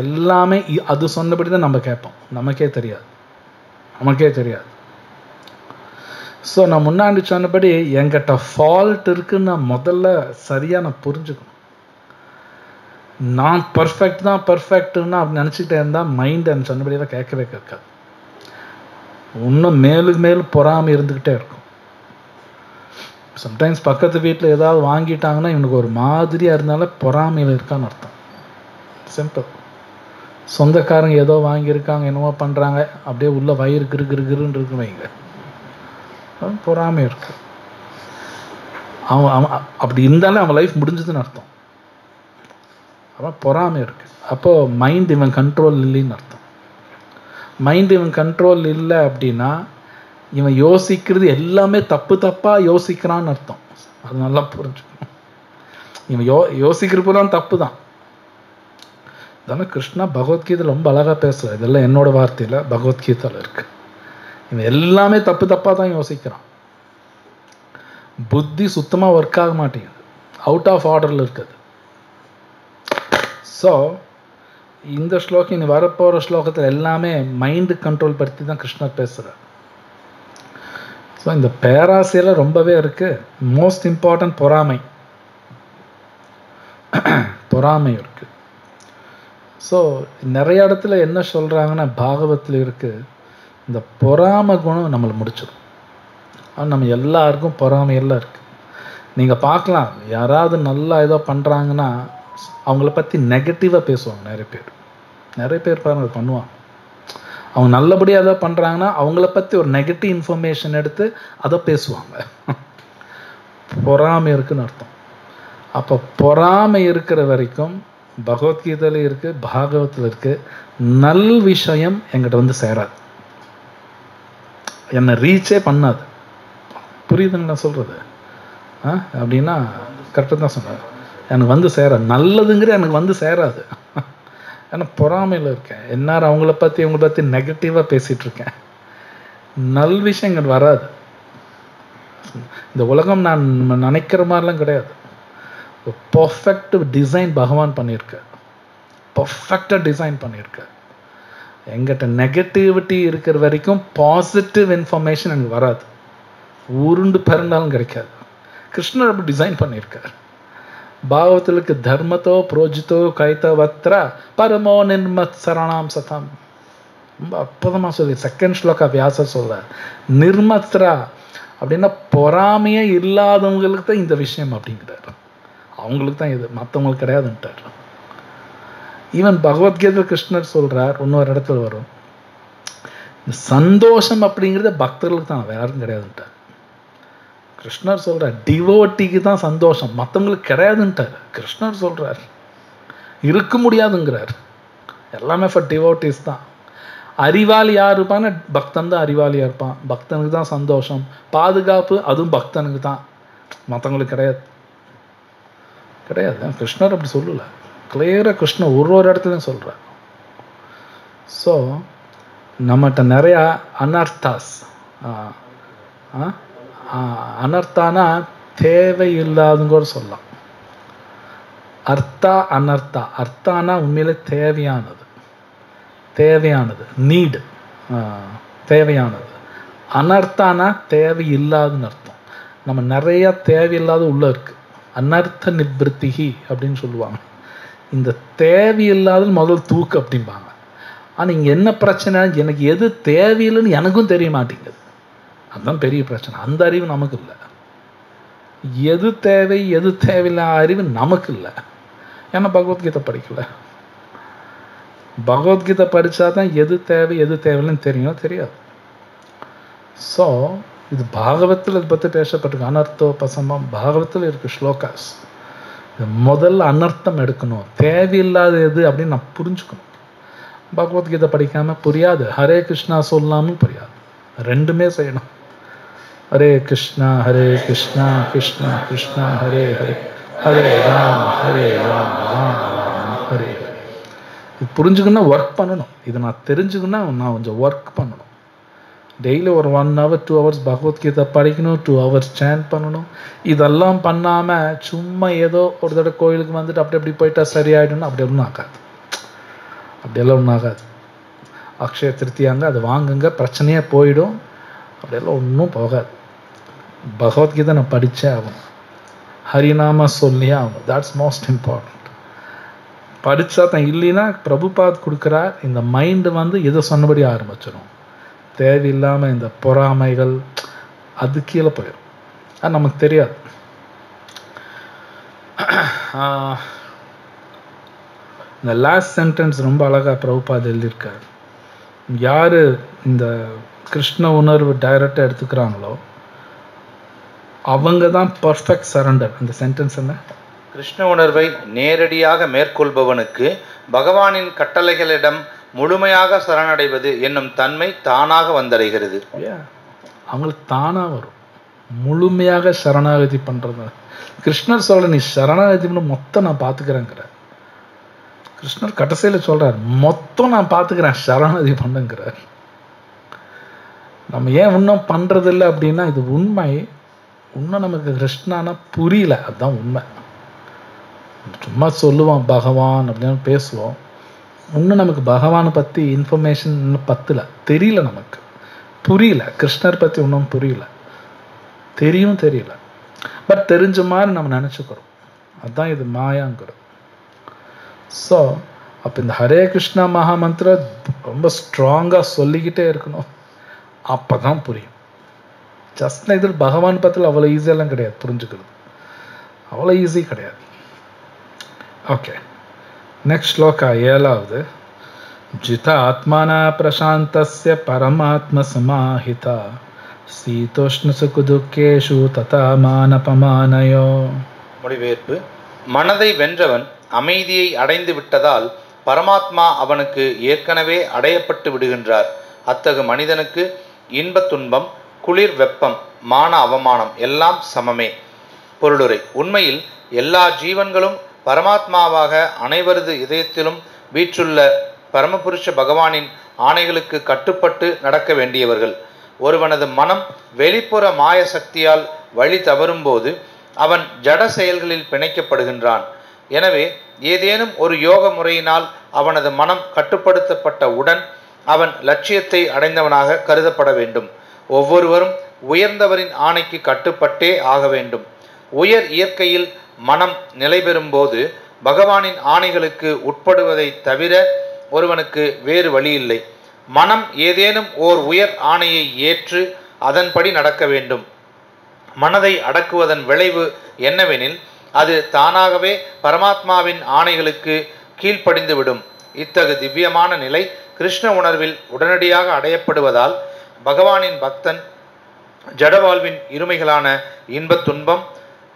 எல்லாமே அது சொன்னபடி தான் நம்ம கேட்போம், நமக்கே தெரியாது. ஸோ நான் முன்னாடி சொன்னபடி என்கிட்ட ஃபால்ட் இருக்குன்னு நான் முதல்ல சரியாக நான் புரிஞ்சுக்கணும். நான் பர்ஃபெக்ட்னா அப்படி நினச்சிக்கிட்டே இருந்தால் மைண்ட் அந்த சொன்னபடியெல்லாம் கேட்கவே கேட்காது. இன்னும் மேலும் பொறாமை இருந்துக்கிட்டே இருக்கும். சம்டைம்ஸ் பக்கத்து வீட்டில் ஏதாவது வாங்கிட்டாங்கன்னா இவனுக்கு ஒரு மாதிரியாக இருந்தாலும் பொறாமையில் இருக்கான்னு அர்த்தம். சிம்பிள். சொந்தக்காரங்க ஏதோ வாங்கியிருக்காங்க, என்னவோ பண்ணுறாங்க, அப்படியே உள்ள வயிறு கிருன்னு இருக்கு வைங்க, பொறாமை இருக்கு. அவன் அப்படி இருந்தாலும் அவன் லைஃப் முடிஞ்சதுன்னு அர்த்தம். அவன் பொறாமை இருக்கு. அப்போ மைண்ட் இவன் கண்ட்ரோல் இல்லைன்னு அர்த்தம். மைண்ட் இவன் கண்ட்ரோல் இல்லை அப்படின்னா இவன் யோசிக்கிறது எல்லாமே தப்பாக யோசிக்கிறான்னு அர்த்தம். அது நல்லா புரிஞ்சுக்கணும். இவன் யோசிக்கிறப்பெல்லாம் தப்பு தான். இதெல்லாம் கிருஷ்ணா பகவத்கீதையில் ரொம்ப அழகாக பேசுகிறார். இதெல்லாம் என்னோட வார்த்தையில் பகவத்கீதையில் இருக்கு. இவன் எல்லாமே தப்பாக தான் யோசிக்கிறான். புத்தி சுத்தமாக ஒர்க் ஆக மாட்டேங்குது, அவுட் ஆஃப் ஆர்டரில் இருக்குது. ஸோ இந்த ஸ்லோகம் இனி வரப்போகிற ஸ்லோகத்தில் எல்லாமே மைண்டு கண்ட்ரோல் பற்றி தான் கிருஷ்ணர் பேசுகிறார். ஸோ இந்த பேராசையில் ரொம்பவே இருக்குது. மோஸ்ட் இம்பார்ட்டன்ட் பொறாமை இருக்குது. ஸோ நிறைய இடத்துல என்ன சொல்கிறாங்கன்னா, பாகவத்தில் இருக்குது, இந்த பொறாம குணம் நம்மளை முடிச்சிடும். ஆனால் நம்ம எல்லாருக்கும் பொறாமையெல்லாம் இருக்குது. நீங்கள் பார்க்கலாம், யாராவது நல்லா ஏதோ பண்ணுறாங்கன்னா அவங்கள பற்றி நெகட்டிவாக பேசுவாங்க நிறைய பேர் பாருங்க பண்ணுவாங்க. அவங்க நல்லபடியாக ஏதோ பண்ணுறாங்கன்னா அவங்கள பற்றி ஒரு நெகட்டிவ் இன்ஃபர்மேஷன் எடுத்து அதை பேசுவாங்க. பொறாமை இருக்குன்னு அர்த்தம். அப்போ பொறாமை இருக்கிற வரைக்கும் பகவத்கீதையில் இருக்குது, பாகவத்தில் இருக்குது, நல் விஷயம் எங்கிட்ட வந்து சேராது, என்னை ரீச்சே பண்ணாது. புரியுதுங்களா சொல்கிறது? அப்படின்னா கரெக்டாக தான் சொன்னேன். எனக்கு வந்து சேராது, நல்லதுங்கிற எனக்கு வந்து சேராது. ஏன்னா பொறாமையில் இருக்கேன், என்னார் அவங்கள பற்றி நெகட்டிவாக பேசிகிட்டு இருக்கேன். நல் விஷயம் எங்கிட்ட வராது. இந்த உலகம் நான் நினைக்கிற மாதிரிலாம் கிடையாது. பர்ஃபெக்ட் டிசைன் பகவான் பண்ணியிருக்கார், பர்ஃபெக்டாக டிசைன் பண்ணியிருக்கார். எங்கிட்ட நெகட்டிவிட்டி இருக்கிற வரைக்கும் பாசிட்டிவ் இன்ஃபர்மேஷன் எனக்கு வராது, உருண்டு பிறந்தாலும் கிடைக்காது. கிருஷ்ணர் அப்படி டிசைன் பண்ணியிருக்கார். பாகவத்திலுக்கு தர்மத்தோ புரோஜித்தோ கைத்தவத்ர பரமோ நிர்மத் சரணாம் சதம். ரொம்ப அற்புதமாக சொல்லி செகண்ட் ஸ்லோகா வியாசர் சொல்றார். நிர்மத்ரா அப்படின்னா பொறாமையே இல்லாதவங்களுக்கு தான் இந்த விஷயம் அப்படிங்கிறார். அவங்களுக்கு தான் இது, மற்றவங்களுக்கு கிடையாதுன்ட்டார். ஈவன் பகவத்கீதை கிருஷ்ணர் சொல்றார், இன்னொரு இடத்துல வரும், சந்தோஷம் அப்படிங்கிறது பக்தர்களுக்கு தான், யாரும் கிடையாதுன்ட்டார். கிருஷ்ணர் சொல்றார் டிவோட்டிக்கு தான் சந்தோஷம், மற்றவங்களுக்கு கிடையாதுன்ட்டார். கிருஷ்ணர் சொல்றார் இருக்க முடியாதுங்கிறார். எல்லாமே ஃபார் டிவோட்டிஸ் தான். அறிவாளி யார் இருப்பான்னு, பக்தன் தான் அறிவாளியாக இருப்பான், பக்தனுக்கு தான் சந்தோஷம், பாதுகாப்பு அதுவும் பக்தனுக்கு தான், மற்றவங்களுக்கு கிடையாது. கிருஷ்ணர் அப்படி சொல்லல, கிளியராக கிருஷ்ணர் ஒரு இடத்துலையும் சொல்கிறார். ஸோ நம்மகிட்ட நிறையா அனர்த்தாஸ், அனர்த்தானா தேவையில்லாதுன்னு கூட சொல்லலாம். அர்த்தா அனர்த்தா, அர்த்தானா உண்மையிலே தேவையானது நீடு, தேவையானது. அனர்த்தானா தேவையில்லாதுன்னு அர்த்தம். நம்ம நிறைய தேவையில்லாத உள்ள இருக்கு, அனர்த்த நிவர்த்திகி அப்படின்னு சொல்லுவாங்க. இந்த தேவையில்லாத முதல் தூக்கு அப்படிம்பாங்க. ஆனால் இங்கே என்ன பிரச்சனை, எனக்கு எது தேவையில்லைன்னு எனக்கும் தெரிய மாட்டேங்குது, அதுதான் பெரிய பிரச்சனை. அந்த அறிவு நமக்கு இல்லை. எது தேவை எது தேவையில்லை அறிவு நமக்கு இல்லை. ஏன்னா பகவத்கீதை படிக்கல. பகவத்கீதை படித்தா தான் எது தேவை எது தேவையில்லைன்னு தெரியாது. ஸோ இது பாகவத்தில் இதை பற்றி பேசப்பட்டிருக்கு. அனர்த்தோபசமம் பாகவத்தில் இருக்குது ஸ்லோகாஸ். முதல்ல அனர்த்தம் எடுக்கணும், தேவையில்லாத எது அப்படின்னு நான் புரிஞ்சுக்கணும். பகவத்கீதை படிக்காமல் புரியாது, ஹரே கிருஷ்ணா சொல்லாமல் புரியாது. ரெண்டுமே செய்யணும். ஹரே கிருஷ்ணா கிருஷ்ணா கிருஷ்ணா ஹரே ஹரே, ஹரே ராம் ராம் ஹரே ஹரே. இது புரிஞ்சுக்கணும்னா ஒர்க் பண்ணணும். இதை நான் தெரிஞ்சுக்கணும்னா நான் கொஞ்சம் ஒர்க் பண்ணணும். டெய்லி ஒரு 1 hour 2 hours பகவத்கீதை படிக்கணும், 2 hours சேன் பண்ணணும். இதெல்லாம் பண்ணாமல் சும்மா ஏதோ ஒரு தடவை கோயிலுக்கு வந்துட்டு அப்படி போயிட்டா சரியாயிடும்னு அப்படியெல்லாம் ஆகாது. அப்படியெல்லாம் ஒன்றும் ஆகாது. அக்ஷய திருப்தியாங்க அது வாங்குங்க, பிரச்சனையே போயிடும். அப்படியெல்லாம் ஒன்றும் போகாது. பகவத்கீதை நான் படித்தே ஆகணும், ஹரிநாம சொல்லியே ஆகணும். That's most important. படித்தா தான். இல்லைன்னா பிரபுபாத் கொடுக்குறார், இந்த மைண்டு வந்து எதை சொன்னபடி ஆரம்பிச்சிடும். தேவையில்லாமல் இந்த பொறாமைகள் அது கீழே போயிடும். அது நமக்கு தெரியாது. இந்த லாஸ்ட் சென்டென்ஸ் ரொம்ப அழகாக பிரபுபாத் எழுதியிருக்கார். யார் இந்த கிருஷ்ண உணர்வு டைரக்டாக எடுத்துக்கிறாங்களோ அவங்க தான் பர்ஃபெக்ட் சரண்டர். அந்த சென்டென்ஸ் என்ன? கிருஷ்ண உணர்வை நேரடியாக மேற்கொள்பவனுக்கு பகவானின் கட்டளைகளிடம் முழுமையாக சரணடைவது என்னும் தன்மை தானாக வந்தடைகிறது. அவங்களுக்கு தானாக வரும். முழுமையாக சரணாகதி பண்ணுறது கிருஷ்ணர் சொல்ற, நீ சரணாகதி பண்ண மொத்தம் நான் பார்த்துக்கிறேங்கிற. கிருஷ்ணர் கடைசியில் சொல்றார், மொத்தம் நான் பார்த்துக்கிறேன், சரணாகதி பண்ணுங்கிறார். நம்ம ஏன் இன்னும் பண்றதில்லை அப்படின்னா இது உண்மை. இன்னும் நமக்கு கிருஷ்ணானா புரியல, அதுதான் உண்மை. சும்மா சொல்லுவோம் பகவான் அப்படின்னு பேசுவோம், இன்னும் நமக்கு பகவானை பற்றி இன்ஃபர்மேஷன் இன்னும் பத்தல, தெரியல, நமக்கு புரியல. கிருஷ்ணர் பற்றி இன்னும் புரியல, தெரியல. பட் தெரிஞ்ச மாதிரி நம்ம நினச்சிக்கிறோம். அதுதான் இது மாயாங்கிறோம். ஸோ அப்போ இந்த ஹரே கிருஷ்ணா மகாமந்திர ரொம்ப ஸ்ட்ராங்காக சொல்லிக்கிட்டே இருக்கணும், அப்போ தான் புரியும். ஜஸ்ட் இதில் பகவான் பற்றில அவ்வளோ ஈஸியெல்லாம் கிடையாது புரிஞ்சுக்கிறது, அவ்வளோ ஈஸி கிடையாது. ஓகே, நெக்ஸ்ட் ஸ்லோகா 7வது. ஜித ஆத்மானா பிரசாந்தஸ்ய பரமாத்ம சமாஹிதா சீதோஷ்ண சுகுதுக்கேஷு ததா மானபமானயோ. மொழிபெயர்ப்பு: மனதை வென்றவன் அமைதியை அடைந்து விட்டதால் பரமாத்மா அவனுக்கு ஏற்கனவே அடையப்பட்டு விடுகின்றார். அத்தகு மனிதனுக்கு இன்ப துன்பம், குளிர் வெப்பம், மான அவமானம் எல்லாம் சமமே. பொருளுரை: உண்மையில் எல்லா ஜீவன்களும் பரமாத்மாவாக அனைவரது இதயத்திலும் வீற்றுள்ள பரமபுருஷ பகவானின் ஆணைகளுக்கு கட்டுப்பட்டு நடக்க வேண்டியவர்கள். ஒருவனது மனம் வெளிப்புற மாய சக்தியால் வழி தவறும்போது அவன் ஜட செயல்களில் பிணைக்கப்படுகின்றான். எனவே ஏதேனும் ஒரு யோக முறையினால் அவனது மனம் கட்டுப்படுத்தப்பட்ட உடன் அவன் லட்சியத்தை அடைந்தவனாக கருதப்பட வேண்டும். ஒவ்வொருவரும் உயர்ந்தவரின் ஆணைக்கு கட்டுப்பட்டே ஆக வேண்டும். உயர் இயற்கையில் மனம் நிலை பெறும்போது பகவானின் ஆணைகளுக்கு உட்படுவதை தவிர ஒருவனுக்கு வேறு வழியில்லை. மனம் ஏதேனும் ஓர் உயர் ஆணையை ஏற்று அதன்படி நடக்க வேண்டும். மனதை அடக்குவதன் விளைவு என்னவெனில் அது தானாகவே பரமாத்மாவின் ஆணைகளுக்கு கீழ்ப்படிந்துவிடும். இத்தகு திவ்யமான நிலை கிருஷ்ண உணர்வில் உடனடியாக அடையப்படுவதால் பகவானின் பக்தன் ஜடவாழ்வின் இருமைகளான இன்பத் துன்பம்,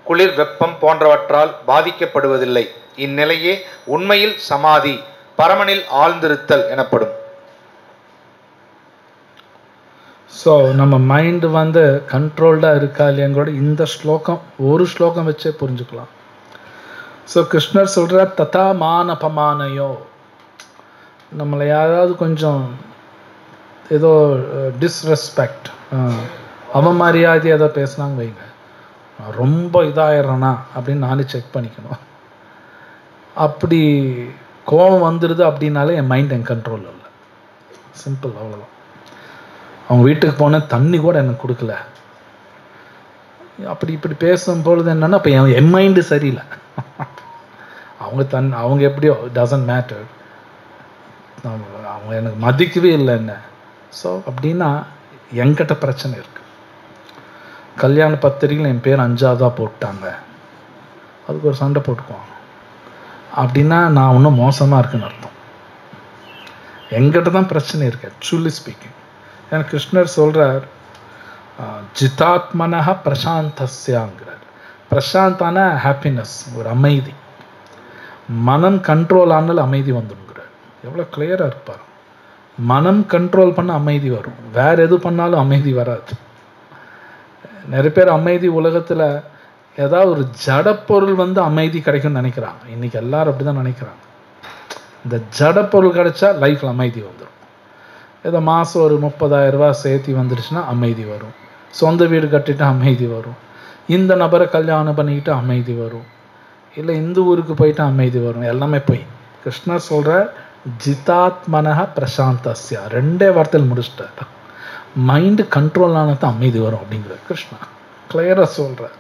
குளிர் வெப்பம் போன்றவற்றால் பாதிக்கப்படுவதில்லை. இந்நிலையே உண்மையில் சமாதி, பரமனில் ஆழ்ந்திருத்தல் எனப்படும். ஸோ நம்ம மைண்டு கண்ட்ரோல்டாக இருக்கா இல்லையாங்களோட இந்த ஸ்லோகம் ஒரு ஸ்லோகம் வச்சே புரிஞ்சுக்கலாம். ஸோ கிருஷ்ணர் சொல்கிறார் ததா மானபமானயோ. நம்மளை யாராவது கொஞ்சம் ஏதோ டிஸ்ரெஸ்பெக்ட், அவமரியாதை ஏதோ பேசுனாங்க வைங்க, ரொம்ப இதாயிடுறேனா அப்படின்னு நானே செக் பண்ணிக்கணும். அப்படி கோபம் வந்துடுது அப்படின்னாலே என் மைண்ட் என் கண்ட்ரோல் இல்லை. சிம்பிள், அவ்வளோதான். அவங்க வீட்டுக்கு போனேன், தண்ணி கூட எனக்கு கொடுக்கல, அப்படி இப்படி பேசும்பொழுது என்னன்னா இப்போ என் மைண்டு சரியில்லை. அவங்க எப்படியோ டசன்ட் மேட்டர், அவங்க எனக்கு மதிக்கவே இல்லை என்ன. ஸோ அப்படின்னா என்கிட்ட பிரச்சனை இருக்கு. கல்யாண பத்திரிகையில் என் பேர் 5ஆவதாக போட்டாங்க, அதுக்கு ஒரு சண்டை போட்டுக்குவாங்க. அப்படின்னா நான் இன்னும் மோசமாக இருக்குன்னு அர்த்தம். என்கிட்ட தான் பிரச்சனை இருக்கு ஆக்சுவலி ஸ்பீக்கிங். ஏன்னா கிருஷ்ணர் சொல்கிறார் ஜிதாத்மனஹ பிரசாந்தஸ்யாங்கிறார். பிரசாந்தான ஹாப்பினஸ், ஒரு அமைதி. மனம் கண்ட்ரோல் ஆனாலும் அமைதி வந்துடுங்கிறார். எவ்வளோ கிளியராக இருப்பார். மனம் கண்ட்ரோல் பண்ண அமைதி வரும், வேற எது பண்ணாலும் அமைதி வராது. நிறைய பேர் அமைதி உலகத்தில் ஏதாவது ஒரு ஜடப்பொருள் அமைதி கிடைக்கும்னு நினைக்கிறாங்க. இன்னைக்கு எல்லாரும் அப்படி தான் நினைக்கிறாங்க. இந்த ஜடப்பொருள் கிடைச்சா லைஃப்பில் அமைதி வந்துடும். ஏதோ மாதம் ஒரு 30,000 ரூபாய் சேர்த்து வந்துடுச்சுன்னா அமைதி வரும். சொந்த வீடு கட்டிட்டு அமைதி வரும். இந்த நபரை கல்யாணம் பண்ணிக்கிட்டு அமைதி வரும். இல்லை இந்த ஊருக்கு போயிட்டு அமைதி வரும். எல்லாமே போய் கிருஷ்ணர் சொல்கிற ஜிதாத்மனஹ பிரசாந்தஸ்யா 2 வார்த்தையில் முடிச்சிட்டார். மைண்டு கண்ட்ரோல் ஆனது அமைதி வரும் அப்படிங்கிற கிருஷ்ணா கிளியராக சொல்கிறார்.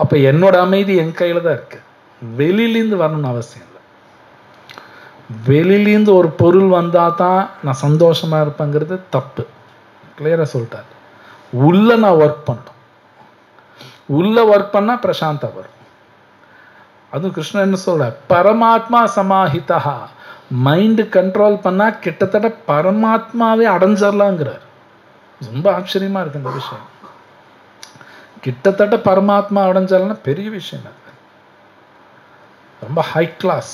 அப்போ என்னோட அமைதி என் கையில் தான் இருக்கு. வெளியிலேருந்து வரணும்னு அவசியம் இல்லை. வெளியிலேருந்து ஒரு பொருள் வந்தால் தான் நான் சந்தோஷமாக இருப்பேங்கிறது தப்பு. கிளியராக சொல்லிட்டார். உள்ள நான் ஒர்க் பண்ணணும். உள்ள ஒர்க் பண்ணால் பிரசாந்தா வரும். அதுவும் கிருஷ்ணன் என்ன சொல்ற, பரமாத்மா சமாஹிதா. மைண்டு கண்ட்ரோல் பண்ணால் கிட்டத்தட்ட பரமாத்மாவே அடைஞ்சிடலாங்கிறார். ரொம்ப ஆச்சரியமா இருக்கு இந்த விஷயம். கிட்டத்தட்ட பரமாத்மா அடைஞ்சால்னா பெரிய விஷயம், ரொம்ப ஹை கிளாஸ்.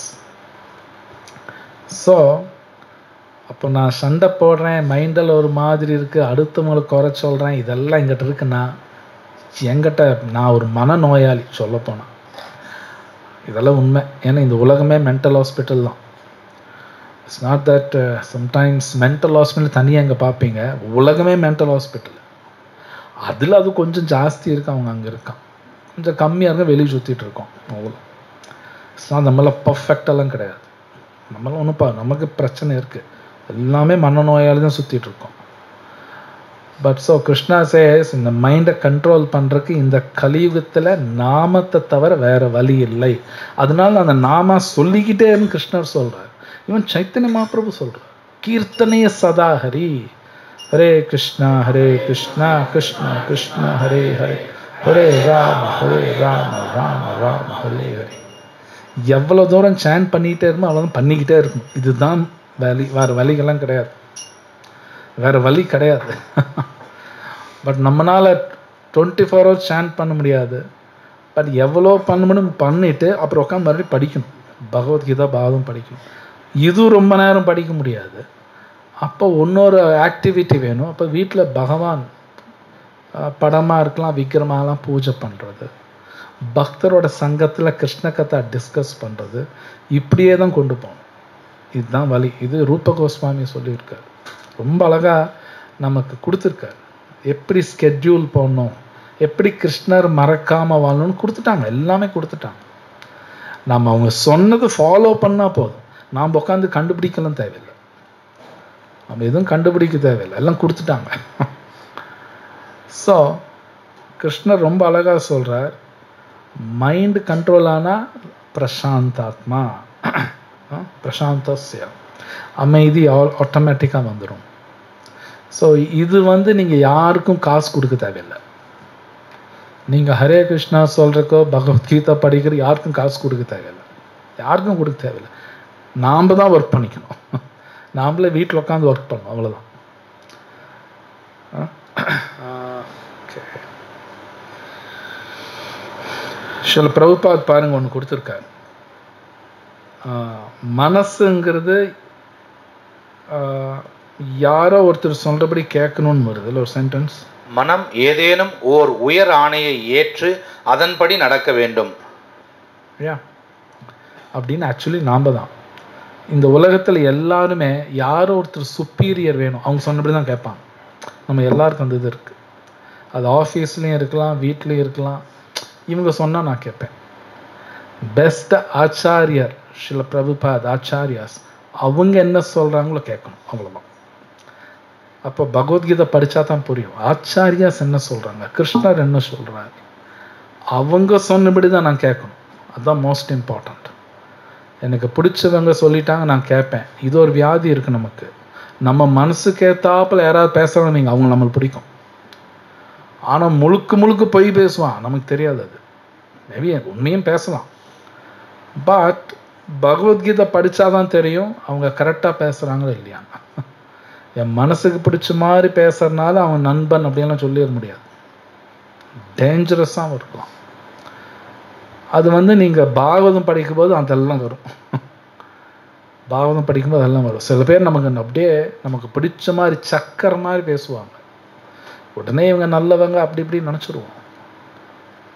ஸோ அப்போ நான் சண்டை போடுறேன், மைண்டில் ஒரு மாதிரி இருக்கு, அடுத்தவங்களுக்கு குறை சொல்கிறேன், இதெல்லாம் எங்கிட்ட இருக்குன்னா என்கிட்ட நான் ஒரு மனநோயாளி சொல்லப்போனால். இதெல்லாம் உண்மை. ஏன்னா இந்த உலகமே மென்டல் ஹாஸ்பிட்டல் தான். It's not that sometimes mental hospital தனியாக அங்கே பார்ப்பீங்க, உலகமே மென்டல் ஹாஸ்பிட்டல். அதில் அது கொஞ்சம் ஜாஸ்தி இருக்கு, அவங்க அங்கே இருக்கான். கொஞ்சம் கம்மியாக இருக்க வெளியே சுற்றிட்டு இருக்கோம் அவ்வளோ. நம்மளாம் பர்ஃபெக்டெல்லாம் கிடையாது. நம்மளாம் ஒன்றும் நமக்கு பிரச்சனை இருக்குது, எல்லாமே மனநோயாளி தான் சுற்றிட்டு இருக்கோம். பட் ஸோ கிருஷ்ணா சேஸ் இந்த மைண்டை கண்ட்ரோல் பண்ணுறதுக்கு இந்த கலியுகத்தில் நாமத்தை தவிர வேற வழி இல்லை. அதனால அந்த நாம சொல்லிக்கிட்டேன்னு கிருஷ்ணர் சொல்கிறார். இவன் சைத்தன்ய மகாபிரபு சொல்கிறார், கீர்த்தனைய சதா ஹரி. ஹரே கிருஷ்ணா கிருஷ்ணா கிருஷ்ணா ஹரே ஹரே, ஹரே ராம ராம ராம ஹரே ஹரே. எவ்வளோ தூரம் சேன் பண்ணிக்கிட்டே இருக்கணும் அவ்வளோ பண்ணிக்கிட்டே இருக்கணும். இதுதான் வழி, வேறு வழிகள்லாம் கிடையாது, வேறு வழி கிடையாது. பட் நம்மளால் 24 hours சேன் பண்ண முடியாது. பட் எவ்வளோ பண்ணணும் பண்ணிவிட்டு அப்புறம் உட்காந்து மறுபடியும் படிக்கணும். பகவத்கீதா பாகம் படிக்கணும். இது ரொம்ப நேரம் படிக்க முடியாது. அப்போ இன்னொரு ஆக்டிவிட்டி வேணும். அப்போ வீட்டில் பகவான் படமாக இருக்கலாம், விக்கிரமாலாம் பூஜை பண்ணுறது, பக்தரோட சங்கத்தில் கிருஷ்ண கதா டிஸ்கஸ் பண்ணுறது, இப்படியே தான் கொண்டு போகணும். இதுதான் வழி. இது ரூப கோஸ்வாமி சொல்லியிருக்காரு, ரொம்ப அழகாக நமக்கு கொடுத்துருக்காரு. எப்படி ஸ்கெட்யூல் போடணும், எப்படி கிருஷ்ணர் மறக்காமல் வாழணும்னு கொடுத்துட்டாங்க, எல்லாமே கொடுத்துட்டாங்க. நம்ம அவங்க சொன்னது ஃபாலோ பண்ணால் போதும். நாம் உட்காந்து கண்டுபிடிக்கலாம் தேவையில்லை, நம்ம எதுவும் கண்டுபிடிக்க தேவையில்லை, எல்லாம் கொடுத்துட்டாங்க. ஸோ கிருஷ்ணர் ரொம்ப அழகாக சொல்கிறார், மைண்டு கண்ட்ரோல் ஆனால் பிரசாந்தாத்மா, பிரசாந்தஸ்ய அமைதி ஆட்டோமேட்டிக்காக வந்துடும். ஸோ இது நீங்கள் யாருக்கும் காசு கொடுக்க தேவையில்லை. நீங்கள் ஹரே கிருஷ்ணா சொல்கிறக்கோ பகவத்கீதா படிக்கிற யாருக்கும் காசு கொடுக்க தேவையில்லை, யாருக்கும் கொடுக்க தேவையில்லை. நாம் தான் ஒர்க் பண்ணிக்கணும், நாமளே வீட்டில் உட்காந்து ஒர்க் பண்ணணும், அவ்வளோதான். சில பிரபுபாத் பாருங்க ஒன்று கொடுத்துருக்காரு. மனசுங்கிறது யாரோ ஒருத்தர் சொல்றபடி கேட்கணும்னு வருது இல்லை ஒரு சென்டென்ஸ். மனம் ஏதேனும் ஓர் உயர் ஆணையை ஏற்று அதன்படி நடக்க வேண்டும். அப்படின்னு ஆக்சுவலி நாம் தான். இந்த உலகத்தில் எல்லாருமே யாரோ ஒருத்தர் சுப்பீரியர் வேணும், அவங்க சொன்னபடி தான் கேட்பாங்க. நம்ம எல்லாருக்கும் அந்த இது இருக்குது. அது ஆஃபீஸ்லேயும் இருக்கலாம், வீட்லேயும் இருக்கலாம். இவங்க சொன்னால் நான் கேட்பேன். பெஸ்ட் ஆச்சாரியர் சில பிரபுபாத் ஆச்சாரியாஸ், அவங்க என்ன சொல்கிறாங்களோ கேட்கணும், அவ்வளோதான். அப்போ பகவத்கீதை படித்தா தான் புரியும் ஆச்சாரியாஸ் என்ன சொல்கிறாங்க, கிருஷ்ணர் என்ன சொல்கிறாரு, அவங்க சொன்னபடி தான் நான் கேட்கணும். அதுதான் மோஸ்ட் இம்பார்ட்டண்ட். எனக்கு பிடிச்சவங்க சொல்லிட்டாங்க, நான் கேட்பேன். இது ஒரு வியாதி இருக்குது நமக்கு. நம்ம மனசுக்கு ஏற்றாப்புல யாராவது பேசுகிறாங்க நீங்கள், அவங்க நம்மளுக்கு பிடிக்கும். ஆனால் முழுக்க பொய் பேசுவான், நமக்கு தெரியாது. அது மேபி உண்மையும் பேசலாம். பட் பகவத்கீதை படித்தாதான் தெரியும் அவங்க கரெக்டாக பேசுகிறாங்களோ இல்லையா. என் மனசுக்கு பிடிச்ச மாதிரி பேசுறதுனால அவன் நண்பன் அப்படின்லாம் சொல்லிட முடியாது. டேஞ்சரஸாகவும் இருக்கலாம். அது நீங்கள் பாகவதம் படிக்கும்போது அதெல்லாம் வரும். பாகவதம் படிக்கும்போது அதெல்லாம் வரும். சில பேர் நமக்கு அப்படியே நமக்கு பிடிச்ச மாதிரி சக்கரை மாதிரி பேசுவாங்க. உடனே இவங்க நல்லவங்க அப்படி இப்படி நினச்சிடுவோம்.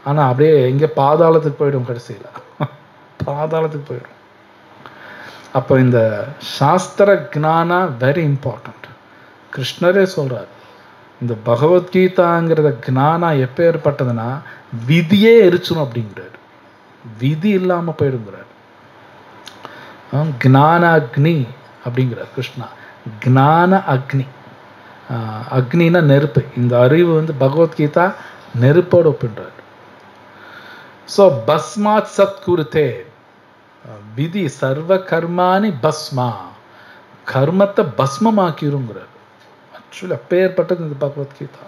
ஆனால் அப்படியே எங்கே பாதாளத்துக்கு போயிடும், கடைசியில் பாதாளத்துக்கு போயிடும். அப்போ இந்த சாஸ்திர ஞானா வெரி இம்பார்ட்டண்ட். கிருஷ்ணரே சொல்கிறார், இந்த பகவத்கீதாங்கிறத ஞானா எப்போ ஏற்பட்டதுன்னா விதியே எரிச்சிடும் அப்படிங்கிறார். விதி இல்லாமல் போயிடுங்கிறார். ஞான அக்னி அப்படிங்கிறார் கிருஷ்ணா. ஞான அக்னி, அக்னின்னா நெருப்பு. இந்த அறிவு பகவத்கீதா நெருப்போடு ஒப்பின்றார். ஸோ பஸ்மாத் சத் குருத்தே விதி சர்வ கர்மானி பஸ்மா, கர்மத்தை பஸ்மமாக்கிருங்கிறார். ஆக்சுவலி அப்பேற்பட்டது இந்த பகவத்கீதா.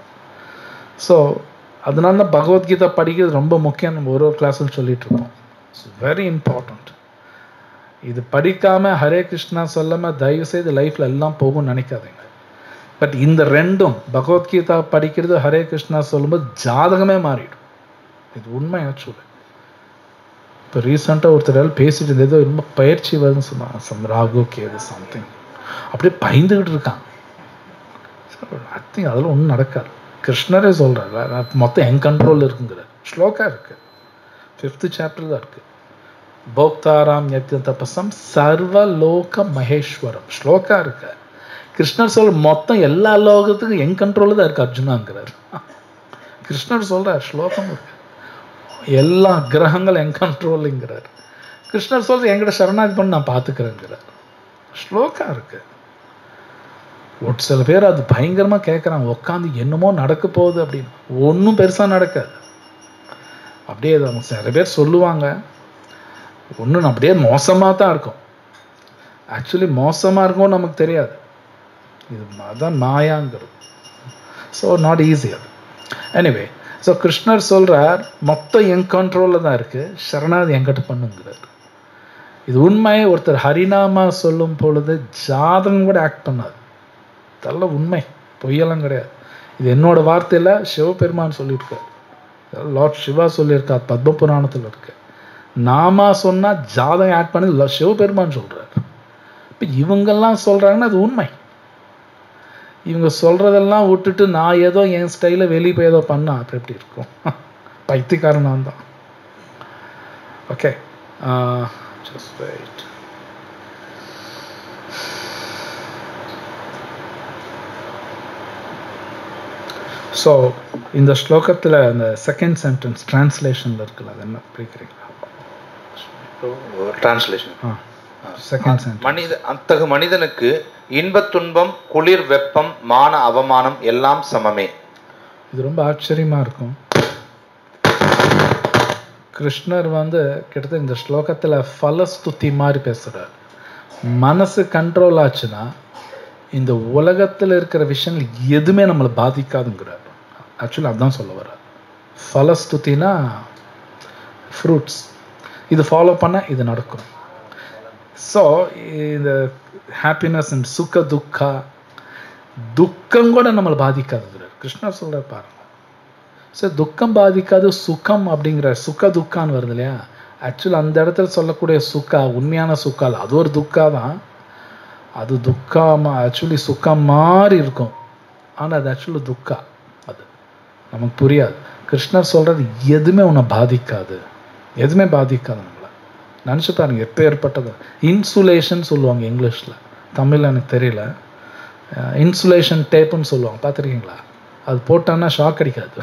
ஸோ அதனால தான் பகவத்கீதா படிக்கிறது ரொம்ப முக்கியம். நம்ம ஒரு கிளாஸில் சொல்லிட்டு இருக்கோம். It's very important. இது படிக்காமல் ஹரே கிருஷ்ணா சொல்லாமல் தயவு செய்து லைஃப்பில் எல்லாம் போகும்னு நினைக்காதீங்க. பட் இந்த ரெண்டும் பகவத்கீதா படிக்கிறது ஹரே கிருஷ்ணா சொல்லும்போது ஜாதகமே மாறிடும். இது உண்மை. ஆக்சுவலி இப்போ ரீசெண்டாக ஒருத்தர் பேசிட்டு இருந்தது, ரொம்ப பயிற்சி வருதுன்னு சொன்னாங்க. சம் ராகு கேது சம்திங், அப்படியே பயந்துக்கிட்டு இருக்காங்க. ஐ திங்க் அதெல்லாம் ஒன்றும் நடக்காது. கிருஷ்ணரே சொல்கிறார், மொத்தம் என் கண்ட்ரோலில் இருக்குங்கிறார். ஸ்லோகா இருக்குது, 5th chapter தான் இருக்குது. போக்தாராம் யத்ய தபசம் சர்வலோக மகேஸ்வரம் ஸ்லோகா இருக்கு. கிருஷ்ணர் சொல்ற மொத்தம் எல்லா லோகத்துக்கும் என் கண்ட்ரோலில் தான் இருக்கு அர்ஜுனாங்கிறார். கிருஷ்ணர் சொல்கிறார், ஸ்லோகம் இருக்கு, எல்லா கிரகங்கள் என் கண்ட்ரோலுங்கிறார். கிருஷ்ணர் சொல்ற என்கிட்ட சரணாதி பண்ணி நான் பார்த்துக்கிறேங்கிறார். ஸ்லோகா இருக்கு. ஒரு சில பேர் அது பயங்கரமாக கேட்குறாங்க, உட்காந்து என்னமோ நடக்க போகுது அப்படின்னு. ஒன்றும் பெருசாக நடக்காது. அப்படியே அவங்க சில பேர் சொல்லுவாங்க, ஒன்றும் அப்படியே மோசமாக தான் இருக்கும். ஆக்சுவலி மோசமாக இருக்கும் நமக்கு தெரியாது. இது அதான் மாயாங்கிறது. ஸோ நாட் ஈஸி அது. எனிவே, ஸோ கிருஷ்ணர் சொல்கிறார் மொத்தம் என் கண்ட்ரோலில் தான் இருக்குது, சரணாகதி என்கிட்ட பண்ணுங்கிறார். இது உண்மை. ஒருத்தர் ஹரிநாமா சொல்லும் பொழுது ஜாதகம் கூட ஆக்ட் பண்ணாது. இதெல்லாம் உண்மை, பொய்யெல்லாம் கிடையாது. இது என்னோட வார்த்தையில் சிவபெருமான் சொல்லியிருக்கார், லார்ட் சிவா சொல்லியிருக்கார், பத்ம புராணத்தில் இருக்கு. நாமா சொன்னால் ஜாதகம் ஆக்ட் பண்ணி சிவபெருமான் சொல்கிறார். இப்போ இவங்கெல்லாம் சொல்கிறாங்கன்னா அது உண்மை. இவங்க சொல்கிறதெல்லாம் விட்டுட்டு நான் ஏதோ என் ஸ்டைலில் வெளியே போய் ஏதோ பண்ணா அப்புறம் எப்படி இருக்கும்? பைத்தியக்காரன் நான் தான். Okay, just wait. ஸோ இந்த ஸ்லோகத்தில் அந்த செகண்ட் சென்டென்ஸ் டிரான்ஸ்லேஷனில் இருக்குல்ல, அது என்ன படிக்கிறீங்களா? டிரான்ஸ்லேஷன். Second sentence. அத்தகு மனிதனுக்கு இன்பத் துன்பம், குளிர் வெப்பம், மான அவமானம் எல்லாம் சமமே. இது ரொம்ப ஆச்சரியமாக இருக்கும். கிருஷ்ணர் கிட்டத்தட்ட இந்த ஸ்லோகத்தில் ஃபலஸ்துதி மாதிரி பேசுகிறார். மனசு கண்ட்ரோல் ஆச்சுன்னா இந்த உலகத்தில் இருக்கிற விஷயங்கள் எதுவுமே நம்மளை பாதிக்காதுங்கிறார். ஆக்சுவலி அதுதான் சொல்ல வர்றார். ஃபலஸ்துதினா ஃப்ரூட்ஸ், இது ஃபாலோ பண்ணால் இது நடக்கும். ஸோ இந்த ஹாப்பினஸ் அண்ட் சுக துக்கா, துக்கம் கூட நம்மளை பாதிக்காதுங்கிறார் கிருஷ்ணர் சொல்கிறார் பாருங்க. ஸோ துக்கம் பாதிக்காது, சுகம் அப்படிங்கிற சுக துக்கான்னு வருது இல்லையா? ஆக்சுவலி அந்த இடத்துல சொல்லக்கூடிய சுக்கா உண்மையான சுக்கா இல்லை, அது ஒரு துக்கா தான். அது துக்கமா ஆக்சுவலி சுக்கம் மாதிரி இருக்கும், ஆனால் அது ஆக்சுவலி துக்கா. அது நமக்கு புரியாது. கிருஷ்ணர் சொல்கிறது எதுவுமே உன்னை பாதிக்காது, எதுவுமே பாதிக்காது நம்மளை. நினச்சி பாருங்க எப்போ ஏற்பட்டது. இன்சுலேஷன் சொல்லுவாங்க இங்கிலீஷில், தமிழில் எனக்கு தெரியல. இன்சுலேஷன் டேப்புன்னு சொல்லுவாங்க, பார்த்துருக்கீங்களா? அது போட்டான்னா ஷாக் அடிக்காது.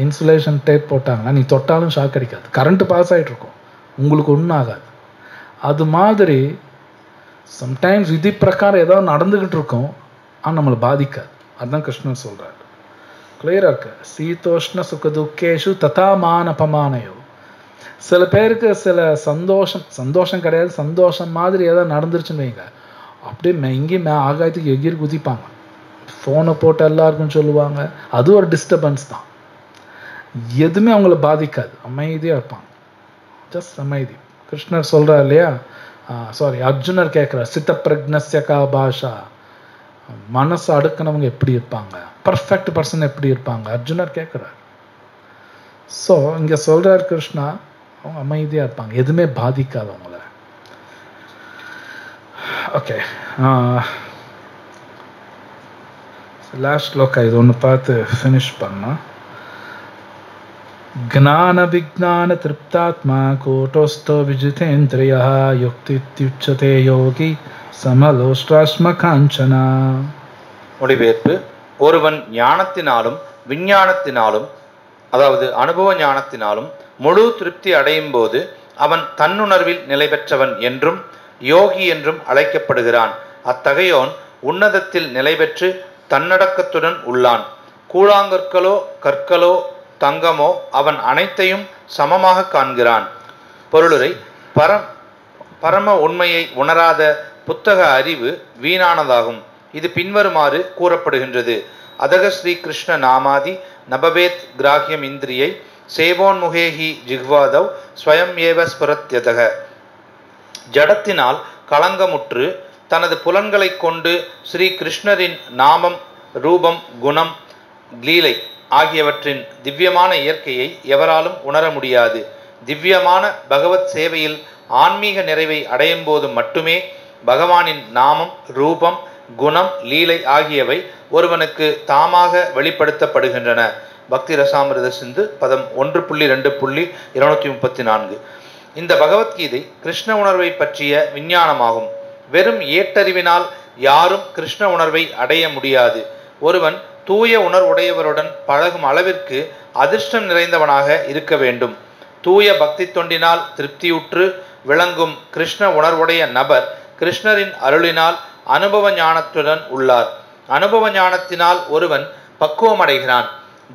இன்சுலேஷன் டேப் போட்டாங்கன்னா நீ தொட்டாலும் ஷாக் அடிக்காது, கரண்ட்டு பாஸ் ஆகிட்ருக்கும், உங்களுக்கு ஒன்றும் ஆகாது. அது மாதிரி சம்டைம்ஸ் விதி பிரகாரம் ஏதாவது நடந்துக்கிட்டு இருக்கும், ஆனால் நம்மளை பாதிக்காது. அதுதான் கிருஷ்ணன் சொல்கிறார். கிளியராக இருக்கு. சீதோஷ்ண சுக துக்கேஷு ததா மானபமானயோ. சில பேருக்கு சில சந்தோஷம் கிடையாது, சந்தோஷம் மாதிரி ஏதாவது நடந்துருச்சுன்னு வைங்க, அப்படியே எங்கேயும் ஆகாயத்துக்கு எகிரி குதிப்பாங்க, ஃபோனை போட்டு எல்லாருக்கும் சொல்லுவாங்க. அது ஒரு டிஸ்டர்பன்ஸ் தான். எதுவுமே அவங்கள பாதிக்காது, அமைதியாக இருப்பாங்க, ஜஸ்ட் அமைதி. கிருஷ்ணர் சொல்கிறார் இல்லையா, சாரி அர்ஜுனர் கேட்குறார், சித்த பிரக்னஸ்ய கா பாஷா, மனசு அடுக்கினவங்க எப்படி இருப்பாங்க, பர்ஃபெக்ட் பர்சன் எப்படி இருப்பாங்க, அர்ஜுனர் கேட்குறார். ஸோ இங்கே சொல்கிறார் கிருஷ்ணா, அவங்க அமைதியாக இருப்பாங்க, எதுவுமே பாதிக்காது அவங்கள. ஓகே, லாஸ்ட் ஸ்லோகா இது ஒன்று பார்த்து ஃபினிஷ் பண்ணோம். ஞான விஜான திருப்தாத்மா கோட்டோஸ்தோ விஜிதேந்திரியா யுக்தித்யுச்சதே யோகி சமலோஷ்டாஸ்ம காஞ்சனா. மொழிபெயர்ப்பு: ஒருவன் ஞானத்தினாலும் விஞ்ஞானத்தினாலும், அதாவது அனுபவ ஞானத்தினாலும் முழு திருப்தி அடையும் போது அவன் தன்னுணர்வில் நிலை பெற்றவன் என்றும் யோகி என்றும் அழைக்கப்படுகிறான். அத்தகையோன் உன்னதத்தில் நிலை பெற்று தன்னடக்கத்துடன் உள்ளான். கூழாங்கற்களோ கற்களோ தங்கமோ அவன் அனைத்தையும் சமமாக காண்கிறான். பொருளுரை: பரம உண்மையை உணராத புத்தக அறிவு வீணானதாகும். இது பின்வருமாறு கூறப்படுகின்றது: அதக ஸ்ரீ கிருஷ்ண நாமாதி நபவேத் கிராஹ்யம் இந்திரியை சேவோன்முகேஹி ஜிஹ்வாதவ் ஸ்வயம் ஏவ ஸ்புரத்யதக. ஜடத்தினால் களங்கமுற்று தனது புலன்களை கொண்டு ஸ்ரீ கிருஷ்ணரின் நாமம், ரூபம், குணம், லீலை ஆகியவற்றின் திவ்யமான இயற்கையை எவராலும் உணர முடியாது. திவ்யமான பகவத் சேவையில் ஆன்மீக நிறைவை அடையும் போது மட்டுமே பகவானின் நாமம், ரூபம், குணம், லீலை ஆகியவை ஒருவனுக்கு தாமாக வெளிப்படுத்தப்படுகின்றன. பக்தி ரசாமிருத சிந்து பதம் 1.2.234. இந்த பகவத்கீதை கிருஷ்ண உணர்வை பற்றிய விஞ்ஞானமாகும். வெறும் ஏட்டறிவினால் யாரும் கிருஷ்ண உணர்வை அடைய முடியாது. ஒருவன் தூய உணர்வுடையவருடன் பழகும் அளவிற்கு அதிர்ஷ்டம் நிறைந்தவனாக இருக்க வேண்டும். தூய பக்தி தொண்டினால் திருப்தியுற்று விளங்கும் கிருஷ்ண உணர்வுடைய நபர் கிருஷ்ணரின் அருளினால் அனுபவ ஞானத்துடன் உள்ளார். அனுபவ ஞானத்தினால் ஒருவன் பக்குவமடைகிறான்.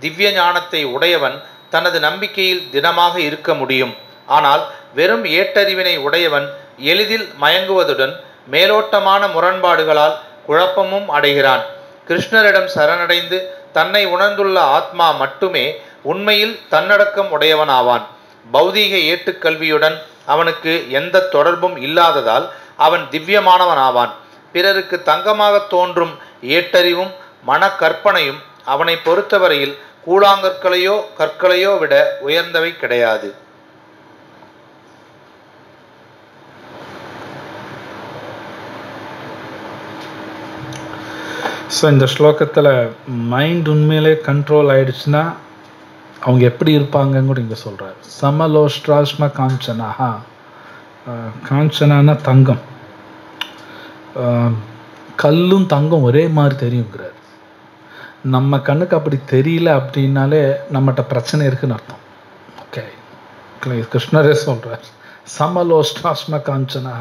திவ்ய ஞானத்தை உடையவன் தனது நம்பிக்கையில் திடமாக இருக்க முடியும். ஆனால் வெறும் ஏட்டறிவினை உடையவன் எளிதில் மயங்குவதுடன் மேலோட்டமான முரண்பாடுகளால் குழப்பமும் அடைகிறான். கிருஷ்ணரிடம் சரணடைந்து தன்னை உணர்ந்துள்ள ஆத்மா மட்டுமே உண்மையில் தன்னடக்கம் உடையவனாவான். பௌதீக ஏட்டுக்கல்வியுடன் அவனுக்கு எந்த தொடர்பும் இல்லாததால் அவன் திவ்யமானவனாவான். பிறருக்கு தங்கமாக தோன்றும் ஏட்டறிவும் மனக்கற்பனையும் அவனை பொறுத்தவரையில் கூழாங்கற்களையோ கற்களையோ விட உயர்ந்தவை கிடையாது. ஸோ இந்த ஸ்லோகத்தில் மைண்ட் உண்மையிலே கண்ட்ரோல் ஆயிடுச்சுன்னா அவங்க எப்படி இருப்பாங்கன்னு கூட இங்கே சொல்கிறார். சமலோஷ்ட்ராஷ்ம காஞ்சனா. காஞ்சனான தங்கம். கல்லும் தங்கம் ஒரே மாதிரி தெரியுங்கிறார். நம்ம கண்ணுக்கு அப்படி தெரியல அப்படின்னாலே நம்மகிட்ட பிரச்சனை இருக்குன்னு அர்த்தம். ஓகே, கிருஷ்ணரே சொல்கிறார் சமலோஷ்ட்ராஷ்ம காஞ்சனா.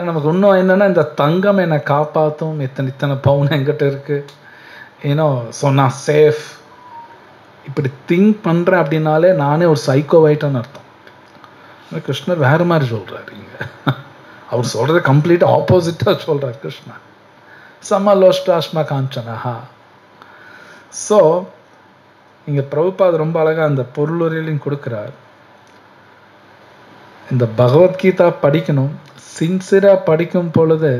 நமக்கு இன்னும் என்னென்னா இந்த தங்கம் என்னை காப்பாற்றும், இத்தனை பவுன் என்கிட்ட இருக்குது, ஏன்னோ சொன்னா சேஃப், இப்படி திங்க் பண்ணுறேன் அப்படின்னாலே நானே ஒரு சைக்கோவைட்டான்னு அர்த்தம். கிருஷ்ணர் வேறு மாதிரி சொல்கிறார் இங்கே. அவர் சொல்கிறது கம்ப்ளீட் ஆப்போசிட்டாக சொல்கிறார் கிருஷ்ணா. சமலோஷ்டாஷ்ம காஞ்சனஹா. ஸோ இங்கே பிரபுபாத் ரொம்ப அழகாக அந்த பொருளுரையிலையும் கொடுக்குறார். இந்த பகவத்கீதா படிக்கணும். சின்சியராக படிக்கும் பொழுது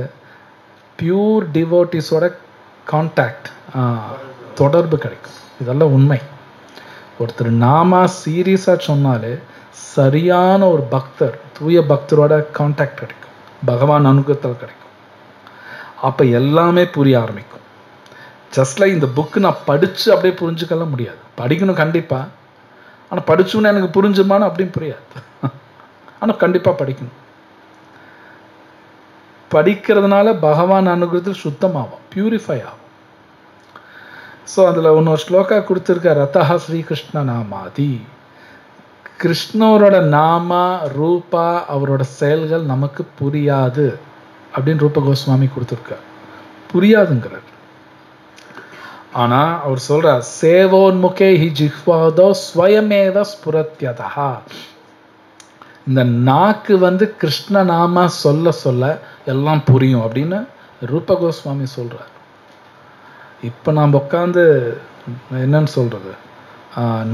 பியூர் டிவோட்டிஸோட கான்டாக்ட், தொடர்பு கிடைக்கும். இதெல்லாம் உண்மை. ஒருத்தர் நாமா சீரியஸாக சொன்னாலே சரியான ஒரு பக்தர், தூய பக்தரோட கான்டாக்ட் கிடைக்கும், பகவான் அனுகிரகத்தில் கிடைக்கும். அப்போ எல்லாமே புரிய ஆரம்பிக்கும். ஜஸ்ட் லைக் இந்த புக்கு நான் படித்து அப்படியே புரிஞ்சுக்கலாம் முடியாது. படிக்கணும் கண்டிப்பாக, ஆனால் படிச்சுன்னு எனக்கு புரிஞ்சுமான்னு அப்படின்னு புரியாது. ஆனால் கண்டிப்பாக படிக்கணும். படிக்கிறதுனால பகவான் அனுகிரகத்தில் சுத்தமாகும், பியூரிஃபை ஆகும். ஸோ அதில் இன்னொரு ஸ்லோகா கொடுத்துருக்க, ரத்தஹா ஸ்ரீகிருஷ்ண நாமாதி. கிருஷ்ணரோட நாமா ரூபா அவரோட செயல்கள் நமக்கு புரியாது அப்படின்னு ரூப கோஸ்வாமி கொடுத்துருக்கார். புரியாதுங்கிறார். ஆனால் அவர் சொல்கிறார் சேவோன்முகே ஹி ஜிஹ்வாதோ ஸ்வயமேவ ஸ்புரத்யதா. இந்த நாக்கு கிருஷ்ண நாம சொல்ல சொல்ல எல்லாம் புரியும் அப்படின்னு ரூப கோஸ்வாமி சொல்கிறார். இப்போ நாம் உட்காந்து என்னன்னு சொல்கிறது,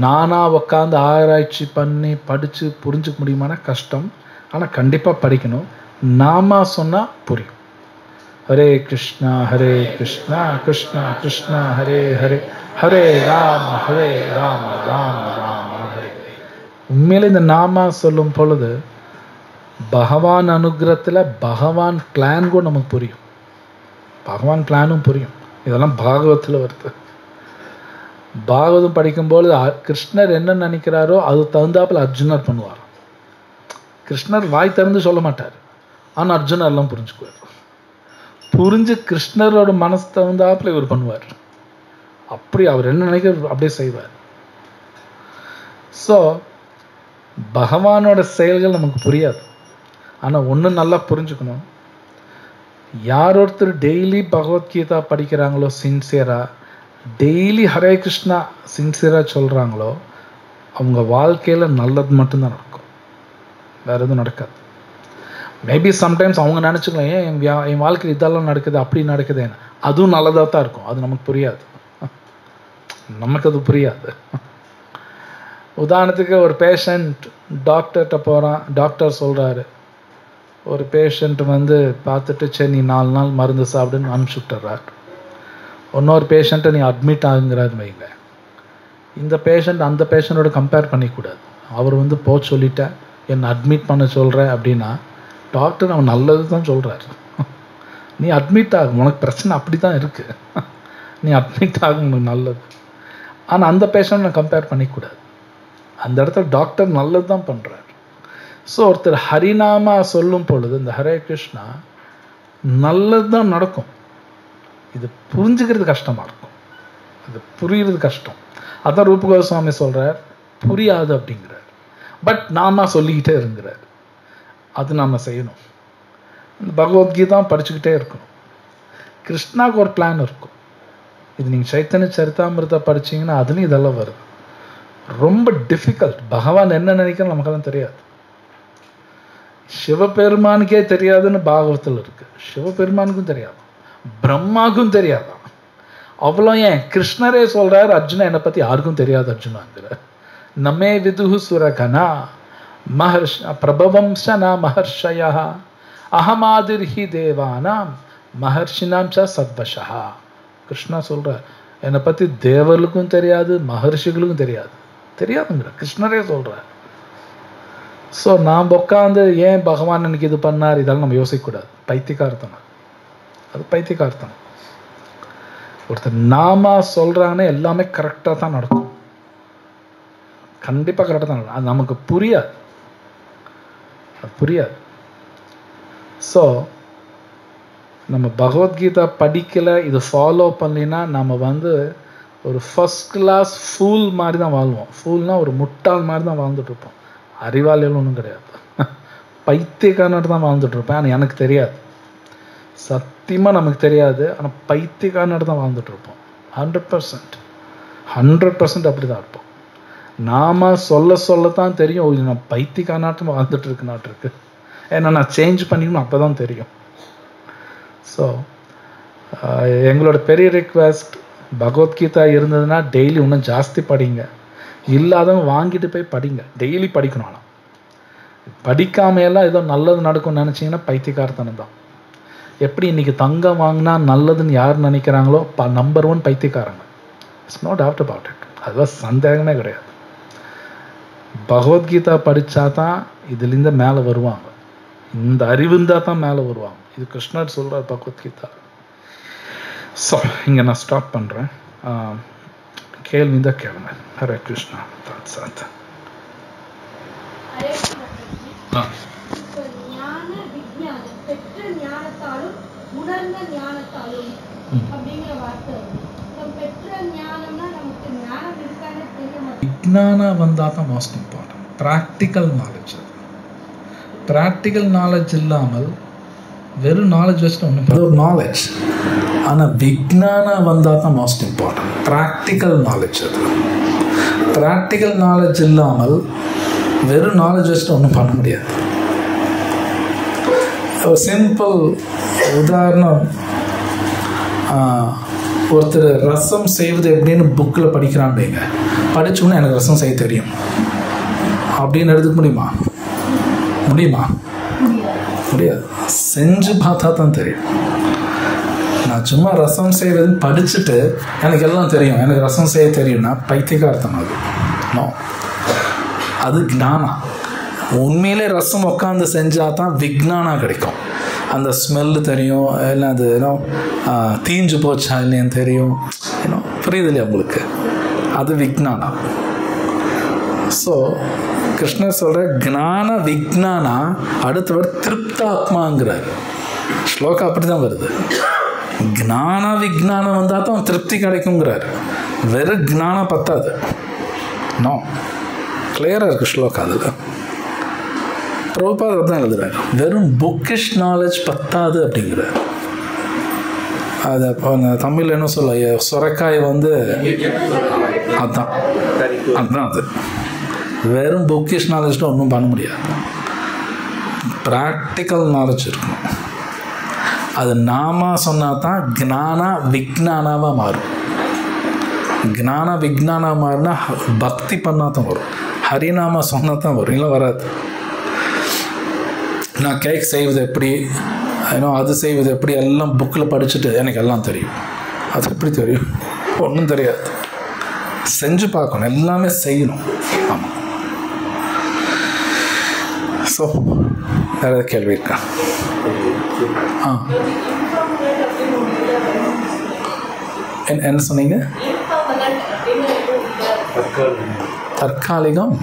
நானாக உட்காந்து ஆராய்ச்சி பண்ணி படித்து புரிஞ்சுக்க முடியுமானா கஷ்டம். ஆனால் கண்டிப்பாக படிக்கணும். நாமா சொன்னால் புரியும். ஹரே கிருஷ்ணா கிருஷ்ணா கிருஷ்ணா ஹரே ஹரே, ஹரே ராம ராம ராம ஹரே. உண்மையிலே இந்த நாமா சொல்லும் பொழுது பகவான் அனுகிரகத்தில் பகவான் பிளான் கூட நமக்கு புரியும். பகவான் பிளானும் புரியும். இதெல்லாம் பாகவத்தில் வருது. பாகவதம் படிக்கும்போது கிருஷ்ணர் என்ன நினைக்கிறாரோ அது தகுந்தாப்பில் அர்ஜுனர் பண்ணுவார். கிருஷ்ணர் வாய் திறந்து சொல்ல மாட்டார், ஆனால் அர்ஜுனர் எல்லாம் புரிஞ்சுக்குவார். புரிஞ்சு கிருஷ்ணரோட மனசு தகுந்தாப்பில் இவர் பண்ணுவார். அப்படி அவர் என்ன நினைக்கிறார் அப்படியே செய்வார். ஸோ பகவானோட செயல்கள் நமக்கு புரியாது. ஆனால் ஒன்று நல்லா புரிஞ்சுக்கணும், யார் ஒருத்தர் டெய்லி பகவத்கீதா படிக்கிறாங்களோ சின்சியராக, டெய்லி ஹரே கிருஷ்ணா சின்சியராக சொல்கிறாங்களோ, அவங்க வாழ்க்கையில் நல்லது மட்டும்தான் நடக்கும், வேறு எதுவும் நடக்காது. மேபி சம்டைம்ஸ் அவங்க நினச்சிக்கலாம், ஏன் என் வாழ்க்கையில் இதெல்லாம் நடக்குது அப்படி நடக்குது, அதுவும் நல்லதாக தான் இருக்கும். அது நமக்கு புரியாது, நமக்கு அது புரியாது. உதாரணத்துக்கு ஒரு பேஷண்ட் டாக்டர்கிட்ட போகிறான். டாக்டர் சொல்கிறாரு, ஒரு பேஷண்ட் பார்த்துட்டு சரி நீ 4 நாள் மருந்து சாப்பிடுன்னு அனுப்பிச்சி விட்டுறார். இன்னொரு பேஷண்ட்டை நீ அட்மிட் ஆகுங்கிறாரு வைங்க. இந்த பேஷண்ட் அந்த பேஷண்ட்டோட கம்பேர் பண்ணிக்கூடாது. அவர் போ சொல்லிட்டேன் என்னை அட்மிட் பண்ண சொல்கிறேன் அப்படின்னா, டாக்டர் அவன் நல்லது தான் சொல்கிறார். நீ அட்மிட் ஆகும், உனக்கு பிரச்சனை அப்படி தான் இருக்குது, நீ அட்மிட் ஆகும், உனக்கு நல்லது. ஆனால் அந்த பேஷண்ட் நான் கம்பேர் பண்ணிக்கூடாது. அந்த இடத்துல டாக்டர் நல்லது தான் பண்ணுறார். ஸோ ஒருத்தர் ஹரிநாமா சொல்லும் பொழுது இந்த ஹரே கிருஷ்ணா நல்லது தான் நடக்கும். இது புரிஞ்சுக்கிறது கஷ்டமாக இருக்கும், இது புரியுறது கஷ்டம். அதான் ரூப கோஸ்வாமி சொல்கிறார் புரியாது அப்படிங்கிறார். பட் நாம சொல்லிக்கிட்டே இருக்கிறார், அது நாம் செய்யணும். இந்த பகவத்கீதா படிச்சுக்கிட்டே இருக்கணும். கிருஷ்ணாவுக்கு ஒரு பிளான் இருக்கும். இது நீங்கள் சைத்தன்ய சரிதாமிரத்தை படிச்சிங்கன்னா அதுலேயும் இதெல்லாம் வருது. ரொம்ப டிஃபிகல்ட். பகவான் என்ன நினைக்கிறோம் நமக்கெல்லாம் தெரியாது. சிவபெருமானுக்கே தெரியாதுன்னு பாகவத்தில் இருக்கு, சிவபெருமானுக்கும் தெரியாது. பிரம்மாவுக்கும் தெரியாதான். அவ்வளோ ஏன் கிருஷ்ணரே சொல்றாரு, அர்ஜுனா என்னை பத்தி யாருக்கும் தெரியாது அர்ஜுனாங்கிற. நமே விதுஹு சுரகனா மஹர்ஷ பிரபவம்சனா மஹர்ஷயா அகமாதிர்ஹி தேவானாம் மஹர்ஷினாம் ச சத்வஷா. கிருஷ்ணா சொல்ற என்னை பத்தி தேவர்களுக்கும் தெரியாது, மகர்ஷிகளுக்கும் தெரியாதுங்கிற கிருஷ்ணரே சொல்ற. ஸோ நாம் உட்காந்து ஏன் பகவான் எனக்கு இது பண்ணார் இதெல்லாம் நம்ம யோசிக்கக்கூடாது. பைத்தியக்காரத்தனம், அது பைத்தியக்காரத்தனம். ஒருத்தர் நாம சொல்றாங்கன்னு எல்லாமே கரெக்டாக தான் நடக்கும், கண்டிப்பாக கரெக்டாக தான் நடக்கும். அது நமக்கு புரியாது, அது புரியாது. ஸோ நம்ம பகவத்கீதா படிக்கலை, இது ஃபாலோ பண்ணலினா நம்ம ஒரு ஃபர்ஸ்ட் கிளாஸ் ஃபூல் மாதிரி தான் வாழ்வோம். ஃபூல்னா ஒரு முட்டாள் மாதிரி தான் வாழ்ந்துட்டு இருப்போம். அறிவாளிகள் ஒன்றும் கிடையாது, பைத்தியக்காரனாட்டு தான் வாழ்ந்துட்டு இருப்பேன். ஆனால் எனக்கு தெரியாது, சத்தியமாக நமக்கு தெரியாது. ஆனால் பைத்தியக்காரனாட்டு தான் வாழ்ந்துட்டு இருப்போம். 100% அப்படி தான் இருப்போம். நாம் சொல்லத்தான் தெரியும், ஓ நான் பைத்தியக்காரனாட்டம் வாழ்ந்துட்டு இருக்குனாட்டிருக்கு, ஏன்னா நான் சேஞ்ச் பண்ணிக்கணும், அப்போ தான் தெரியும். ஸோ எங்களோட பெரிய ரிக்வெஸ்ட், பகவத்கீதா இருந்ததுன்னா டெய்லி இன்னும் ஜாஸ்தி படிங்க, இல்லாதவங்க வாங்கிட்டு போய் படிங்க. டெய்லி படிக்கணும். ஆனால் படிக்காமையெல்லாம் ஏதோ நல்லது நடக்கும்னு நினச்சிங்கன்னா பைத்தியக்காரத்தனம் தான். எப்படி இன்னைக்கு தங்கம் வாங்கினா நல்லதுன்னு யார் நினைக்கிறாங்களோ நம்பர் 1 பைத்தியக்காரங்க. It's no doubt about it, அதுதான் சந்தேகமே கிடையாது. பகவத்கீதா படித்தா தான் இதுலேருந்து மேலே வருவாங்க, இந்த அறிவு இருந்தால் தான் மேலே வருவாங்க. இது கிருஷ்ணர் சொல்கிறார் பகவத்கீதா. ஸோ இங்கே நான் ஸ்டாப் பண்ணுறேன். கேள்வி தான் கேளுங்க. ஹரே கிருஷ்ணா. சாத் விஜ்ஞானா வந்தால் தான் most important. Practical knowledge, practical knowledge இல்லாமல் வெறும் நாலேஜ் வச்சுட்டு ஒன்றும் ஒரு நாலேஜ். ஆனால் விஜ்ஞானா வந்தால் தான் மோஸ்ட் இம்பார்ட்டன்ட். ப்ராக்டிக்கல் நாலேஜ், அது ப்ராக்டிக்கல் நாலேஜ் இல்லாமல் வெறும் நாலேஜ் வச்சுட்டு ஒன்றும் பண்ண முடியாது. ஒரு சிம்பிள் உதாரணம், ஒருத்தர் ரசம் செய்வது எப்படின்னு புக்கில் படிக்கிறாங்க, படித்தோன்னே எனக்கு ரசம் செய்ய தெரியும் அப்படின்னு எடுத்துக்க முடியுமா? முடியாது. செஞ்சு பார்த்தா தான் தெரியும். நான் சும்மா ரசம் செய்வதுன்னு படிச்சுட்டு எனக்கு எல்லாம் தெரியும், எனக்கு ரசம் செய்ய தெரியும்னா பைத்தியக்காரத்தனம். அது நோ, அது ஞானா. உண்மையிலே ரசம் உட்காந்து செஞ்சால் தான் விஜ்ஞானா கிடைக்கும். அந்த ஸ்மெல்லு தெரியும், இல்லை அது ஏன்னோ தீஞ்சு போச்சா இல்லைன்னு தெரியும், ஏன்னோ புரியுது இல்லையா உங்களுக்கு? அது விஜ்ஞானா. ஸோ கிருஷ்ணர் சொல்கிற ஞான விஜ்ஞானா, அடுத்தவர் திருப்தாத்மாங்கிறார். ஸ்லோகா அப்படி தான் வருது. ஞான விஜ்ஞானம் வந்தால் தான் திருப்தி கிடைக்குங்கிறார். வெறும் ஞானம் பத்தாது. நோ, கிளியராக இருக்குது ஸ்லோகா. அதில் பிரபுபாதர் தான் எழுதுறாரு, வெறும் புக்கிஷ் நாலேஜ் பத்தாது அப்படிங்கிறார். அது தமிழில் என்ன சொல்ல, சுரைக்காய் அதுதான் அது. வெறும் புக்கிஷ் நாலேஜ்ல ஒன்றும் பண்ண முடியாது. ப்ராக்டிக்கல் நாலேஜ் இருக்கணும். அது நாம சொன்னால் தான் ஞானா விஜ்ஞானாவாக மாறும். ஞானா விஜ்ஞானா மாறினா பக்தி பண்ணால் தான் வரும். ஹரிநாமா சொன்னால் தான் வரும், இல்லை வராது. நான் கேக் செய்வது எப்படி, அது செய்வது எப்படி எல்லாம் புக்கில் படிச்சுட்டு எனக்கு எல்லாம் தெரியும். அது எப்படி தெரியும்? ஒன்றும் தெரியாது. செஞ்சு பார்க்கணும், எல்லாமே செய்யணும். ஆமாம். ஸோ வேறு ஏதாவது கேள்வி இருக்கா? என்ன சொன்னீங்க? தற்காலிகம்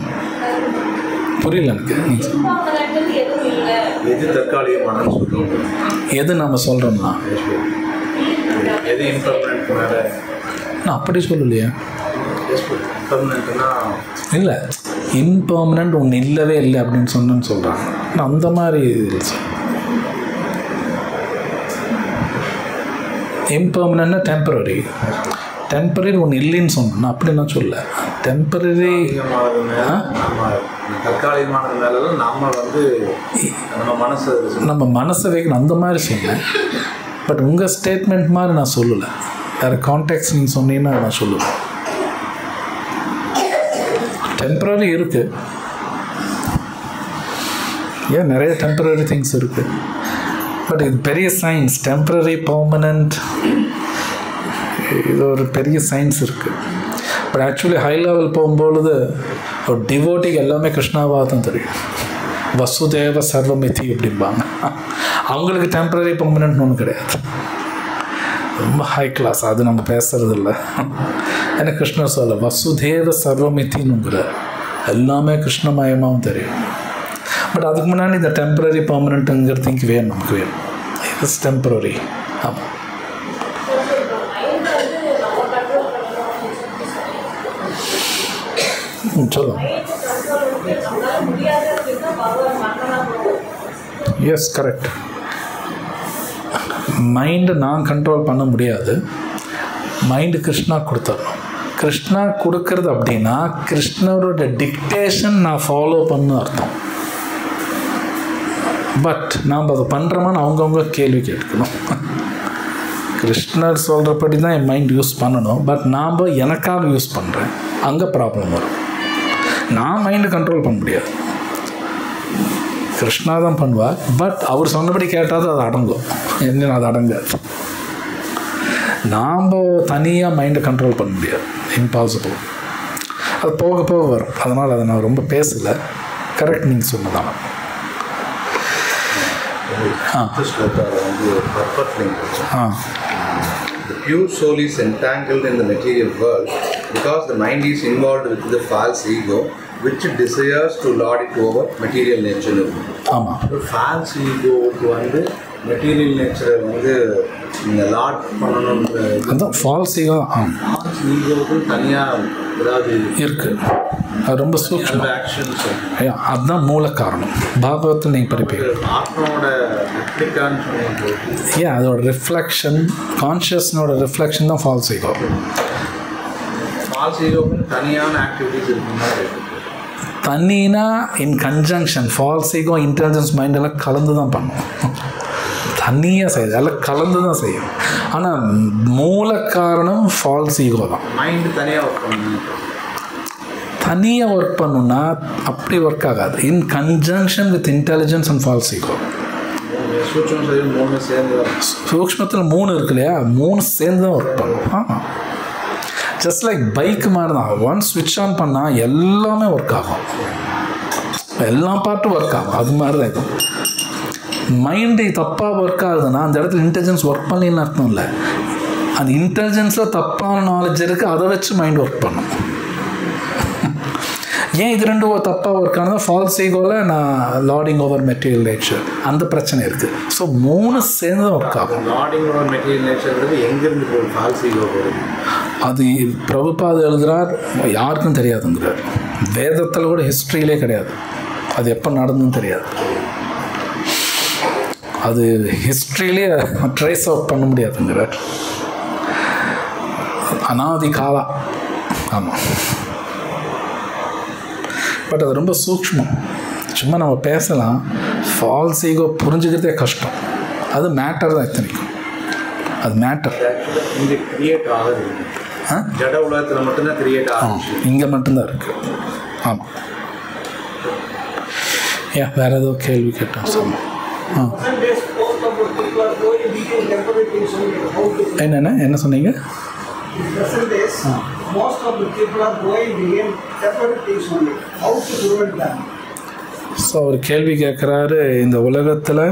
புரியல எனக்கு. எது நம்ம சொல்றோம்னா நான் அப்படி சொல்லலையே. இல்லை, இம்பர்மனன்ட் ஒன்று இல்லவே இல்லை அப்படின்னு சொன்னு சொல்கிறாங்க. நான் அந்த மாதிரி இம்பர்மனன்ட்னா டெம்பரரி ஒன்று இல்லைன்னு சொன்னேன். அப்படி நான் சொல்ல. டெம்பரரி நம்ம மனசை வைக்கணும், அந்த மாதிரி சொன்னேன். பட் உங்கள் ஸ்டேட்மெண்ட் மாதிரி நான் சொல்லலை, வேறு கான்டெக்ட் நீங்கள் சொன்னீங்கன்னா நான் சொல்லுவேன். டெம்பரரி இருக்குது, ஏன் நிறைய டெம்பரரி திங்ஸ் இருக்குது. பட் இது பெரிய சயின்ஸ், டெம்பரரி பர்மனண்ட், இது ஒரு பெரிய சயின்ஸ் இருக்குது. பட் ஆக்சுவலி ஹை லெவல் போகும்பொழுது ஒரு டிவோட்டிக்கு எல்லாமே கிருஷ்ணாவாக தான் தெரியும். வசுதேவ சர்வமிதி அப்படிம்பாங்க. அவங்களுக்கு டெம்பரரி பர்மனன்ட்னு ஒன்று கிடையாது, ரொம்ப ஹை கிளாஸ். அது நம்ம பேசுறது இல்லை. ஏன்னா கிருஷ்ணர் சொல்ல வசுதேவ சர்வமித்தின்னுங்கிற எல்லாமே கிருஷ்ணமயமாகவும் தெரியும். பட் அதுக்கு முன்னாடி இந்த டெம்பரரி பர்மனண்ட்டுங்கிற திங்க் வேணும், நமக்கு வேணும். It's temporary. ஆமாம், சொல்லுங்க. Yes, correct. மைண்டை நான் கண்ட்ரோல் பண்ண முடியாது, மைண்டு கிருஷ்ணா கொடுத்துடணும். கிருஷ்ணா கொடுக்கறது அப்படின்னா கிருஷ்ணரோட டிக்டேஷன் நான் ஃபாலோ பண்ண அர்த்தம். பட் நாம் அதை பண்ணுறோமான்னு அவங்கவுங்க கேள்வி கேட்கணும். கிருஷ்ணர் சொல்கிறபடி தான் என் மைண்ட் யூஸ் பண்ணணும், பட் நாம் எனக்காக யூஸ் பண்ணுறேன், அங்கே ப்ராப்ளம் வரும். நான் மைண்டை கண்ட்ரோல் பண்ண முடியாது, கிருஷ்ணா தான் பண்ணுவார். பட் அவர் சொன்னபடி கேட்டால் அது அடங்கும், என்ன அது அடங்காது. நாம் தனியாக மைண்டை கண்ட்ரோல் பண்ண முடியாது, இம்பாசிபிள். அது போக போக வரும். அதனால் அதை நான் ரொம்ப பேசலை. கரெக்ட், நீங்கள் சொன்னதான். The pure soul is entangled in the material world because the mind is involved with the false ego which desires to lord it over material nature. ஆமாம், false ego-க்கு வந்து மெட்டீரியல் நேச்சரை வந்து நீங்கள் லாட் பண்ணணுன்ற அதுதான் ஃபால்ஸ் ஈகோ. ஃபால்ஸ் ஈகோவுக்கு தனியாக ஏதாவது இருக்குது, அது ரொம்ப சூக்ஷ்ம ஆக்ஷன்ஸ். அதுதான் மூல காரணம். பாகவத்தில் நீங்கள் படிப்பீங்க, ஆத்மாவோட ரிப்ளிகான்னு சொன்னீங்க. ஏன் அதோட ரிஃப்ளெக்ஷன், கான்ஷியஸ்னோட ரிஃப்ளெக்ஷன் தான் ஃபால்ஸ் ஈகோ. ஃபால்ஸ் ஈகோவுக்கு தனியான ஆக்டிவிட்டீஸ் இருக்குன்னா தனினா in conjunction. False ego intelligence mind எல்லாம் கலந்து தான் பண்ணும், தனியாக செய்யுது, எல்லாம் கலந்து தான் செய்யும். ஆனால் மூல காரணம் ஃபால்ஸ் ஈகோ தான். மைண்டு தனியாக ஒர்க் பண்ணணும். தனியாக ஒர்க் பண்ணுன்னா அப்படி ஒர்க் ஆகாது. In conjunction with intelligence and false ego. சூக்ஷ்மத்தில் 3 இருக்கு இல்லையா, 3 சேர்ந்து தான் ஒர்க் பண்ணும். ஆமாம், ஜஸ்ட் லைக் பைக் மாதிரி தான். ஒன்ஸ் ஸ்விட்ச் ஆன் பண்ணால் எல்லாமே ஒர்க் ஆகும், எல்லா பார்ட்டும் ஒர்க் ஆகும். அது மாதிரி தான் இது. மைண்டு தப்பாக ஒர்க் ஆகுதுன்னா அந்த இடத்துல இன்டெலிஜென்ஸ் ஒர்க் பண்ணலன்னு அர்த்தம் இல்லை. அந்த இன்டெலிஜென்ஸில் தப்பான நாலேஜ் இருக்குது, அதை வச்சு மைண்ட் ஒர்க் பண்ணும். ஏன் இது ரெண்டும் தப்பாக ஒர்க் ஆனது? ஃபால்ஸ் ஈகோவில் நான் லார்டிங் ஓவர் மெட்டீரியல் நேச்சர், அந்த பிரச்சனை இருக்குது. ஸோ 3 சேர்ந்து தான் ஒர்க் ஆகும். லார்டிங் ஓவர் மெட்டீரியல் நேச்சர்ன்றது எங்கேருந்து போகும்? ஃபால்ஸ் ஈகோ போகுது. அது பிரபுபாத் எழுதுகிறார், யாருக்கும் தெரியாதுங்கிறார். வேதத்தில் கூட ஹிஸ்ட்ரியிலே கிடையாது, அது எப்போ நடந்துன்னு தெரியாது. அது ஹிஸ்ட்ரியிலே ட்ரேஸ் அவுட் பண்ண முடியாதுங்கிறார். அனாதி காலா. ஆமாம், பட் அது ரொம்ப சூக்ஷ்மம். சும்மா நம்ம பேசலாம், ஃபால்ஸ் ஈகோ புரிஞ்சுக்கிறதே கஷ்டம். அது மேட்டர் தான், எத்தனைக்கும் அது மேட்டர். இங்கே கிரியேட் ஆகுது, ஜட உலகத்தில் மட்டும்தான் கிரியேட் ஆகும், இங்கே மட்டும்தான் இருக்குது. ஆமாம், ஏன் வேறு ஏதோ கேள்வி கேட்டோம் சொல்லுங்கள். என்னென்ன என்ன சொன்னீங்க? ஸோ அவர் கேள்வி கேட்குறாரு, இந்த உலகத்தில்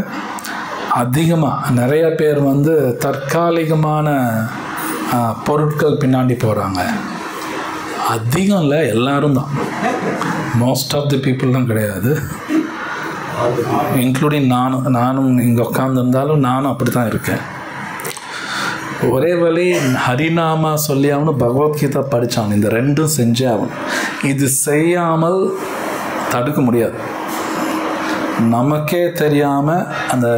அதிகமாக நிறைய பேர் வந்து தற்காலிகமான பொருட்கள் பின்னாடி போகிறாங்க. அதிகம் இல்லை, எல்லாரும் தான். மோஸ்ட் ஆஃப் தி பீப்புள் தான் கிடையாது, இன்க்ளூடிங் நானும் இங்கே உட்காந்துருந்தாலும் நானும் அப்படி தான் இருக்கேன். ஒரே வழி ஹரிநாமா சொல்லி ஆகணும், பகவத்கீதா படித்தான், இந்த ரெண்டும் செஞ்சே ஆகணும். இது செய்யாமல் தடுக்க முடியாது. நமக்கே தெரியாமல் அந்த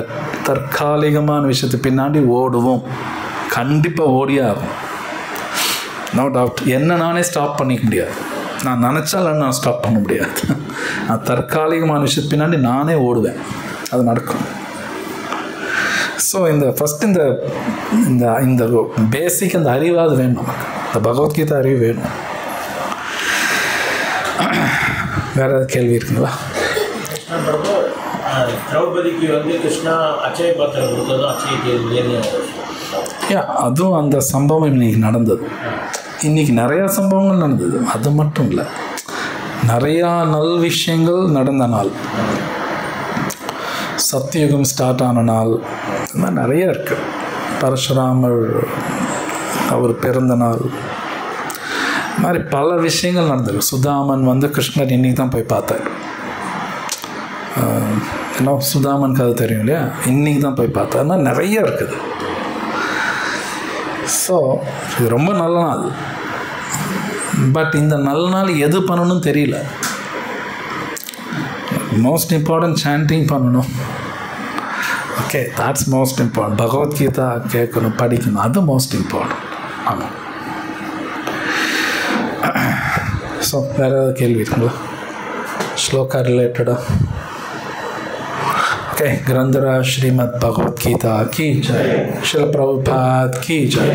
தற்காலிகமான விஷயத்து பின்னாடி ஓடுவோம், கண்டிப்பாக ஓடியே ஆகும், நோ டவுட். என்ன நானே ஸ்டாப் பண்ணிக்க முடியாது, நான் நினச்சாலும் நான் ஸ்டாப் பண்ண முடியாது. நான் தற்காலிகமான விஷயத்து பின்னாடி நானே ஓடுவேன், அது நடக்கும். ஸோ இந்த ஃபஸ்ட் இந்த இந்த இந்த பேசிக் அந்த அறிவாது வேணும் நமக்கு, இந்த பகவத்கீதை அறிவு வேணும். வேற ஏதாவது கேள்வி இருக்குங்களா? திரௌபதிக்கு வந்து கிருஷ்ணா அச்சய பாத்திரம் கொடுத்ததும் அச்சய கேள்வி. அதுவும் அந்த சம்பவம் இன்னைக்கு நடந்தது. இன்னைக்கு நிறையா சம்பவங்கள் நடந்தது, அது மட்டும் இல்லை, நிறையா நல் விஷயங்கள் நடந்த நாள், சத்தியுகம் ஸ்டார்ட் ஆன நாள், இந்த மாதிரி நிறைய இருக்குது. பரசுராமர் அவர் பிறந்த நாள், இந்த மாதிரி பல விஷயங்கள் நடந்திருக்கு. சுதாமன் வந்து கிருஷ்ணர் இன்னைக்கு தான் போய் பார்த்தார். ஏன்னா சுதாமனுக்கு அது தெரியும் இல்லையா, இன்னைக்கு தான் போய் பார்த்தார். அது மாதிரி நிறைய இருக்குது. ஸோ இது ரொம்ப நல்ல நாள். பட் இந்த நல்ல நாள் எது பண்ணணும்னு தெரியல. மோஸ்ட் இம்பார்ட்டன்ட் சாண்டிங் பண்ணணும். Okay, that's most important. Bhagavad Gita கேட்கணும், படிக்கணும், அது மோஸ்ட் இம்பார்ட்டன்ட். ஆமாம். ஸோ வேறு ஏதாவது கேள்வி இருக்குங்களா ஸ்லோகா ரிலேட்டடாக? ஓகே, கிரந்தராஜ் ஸ்ரீமத் பகவத்கீதா கி ஜெய், ஸ்ரீல பிரபுபாத் கி ஜெய்.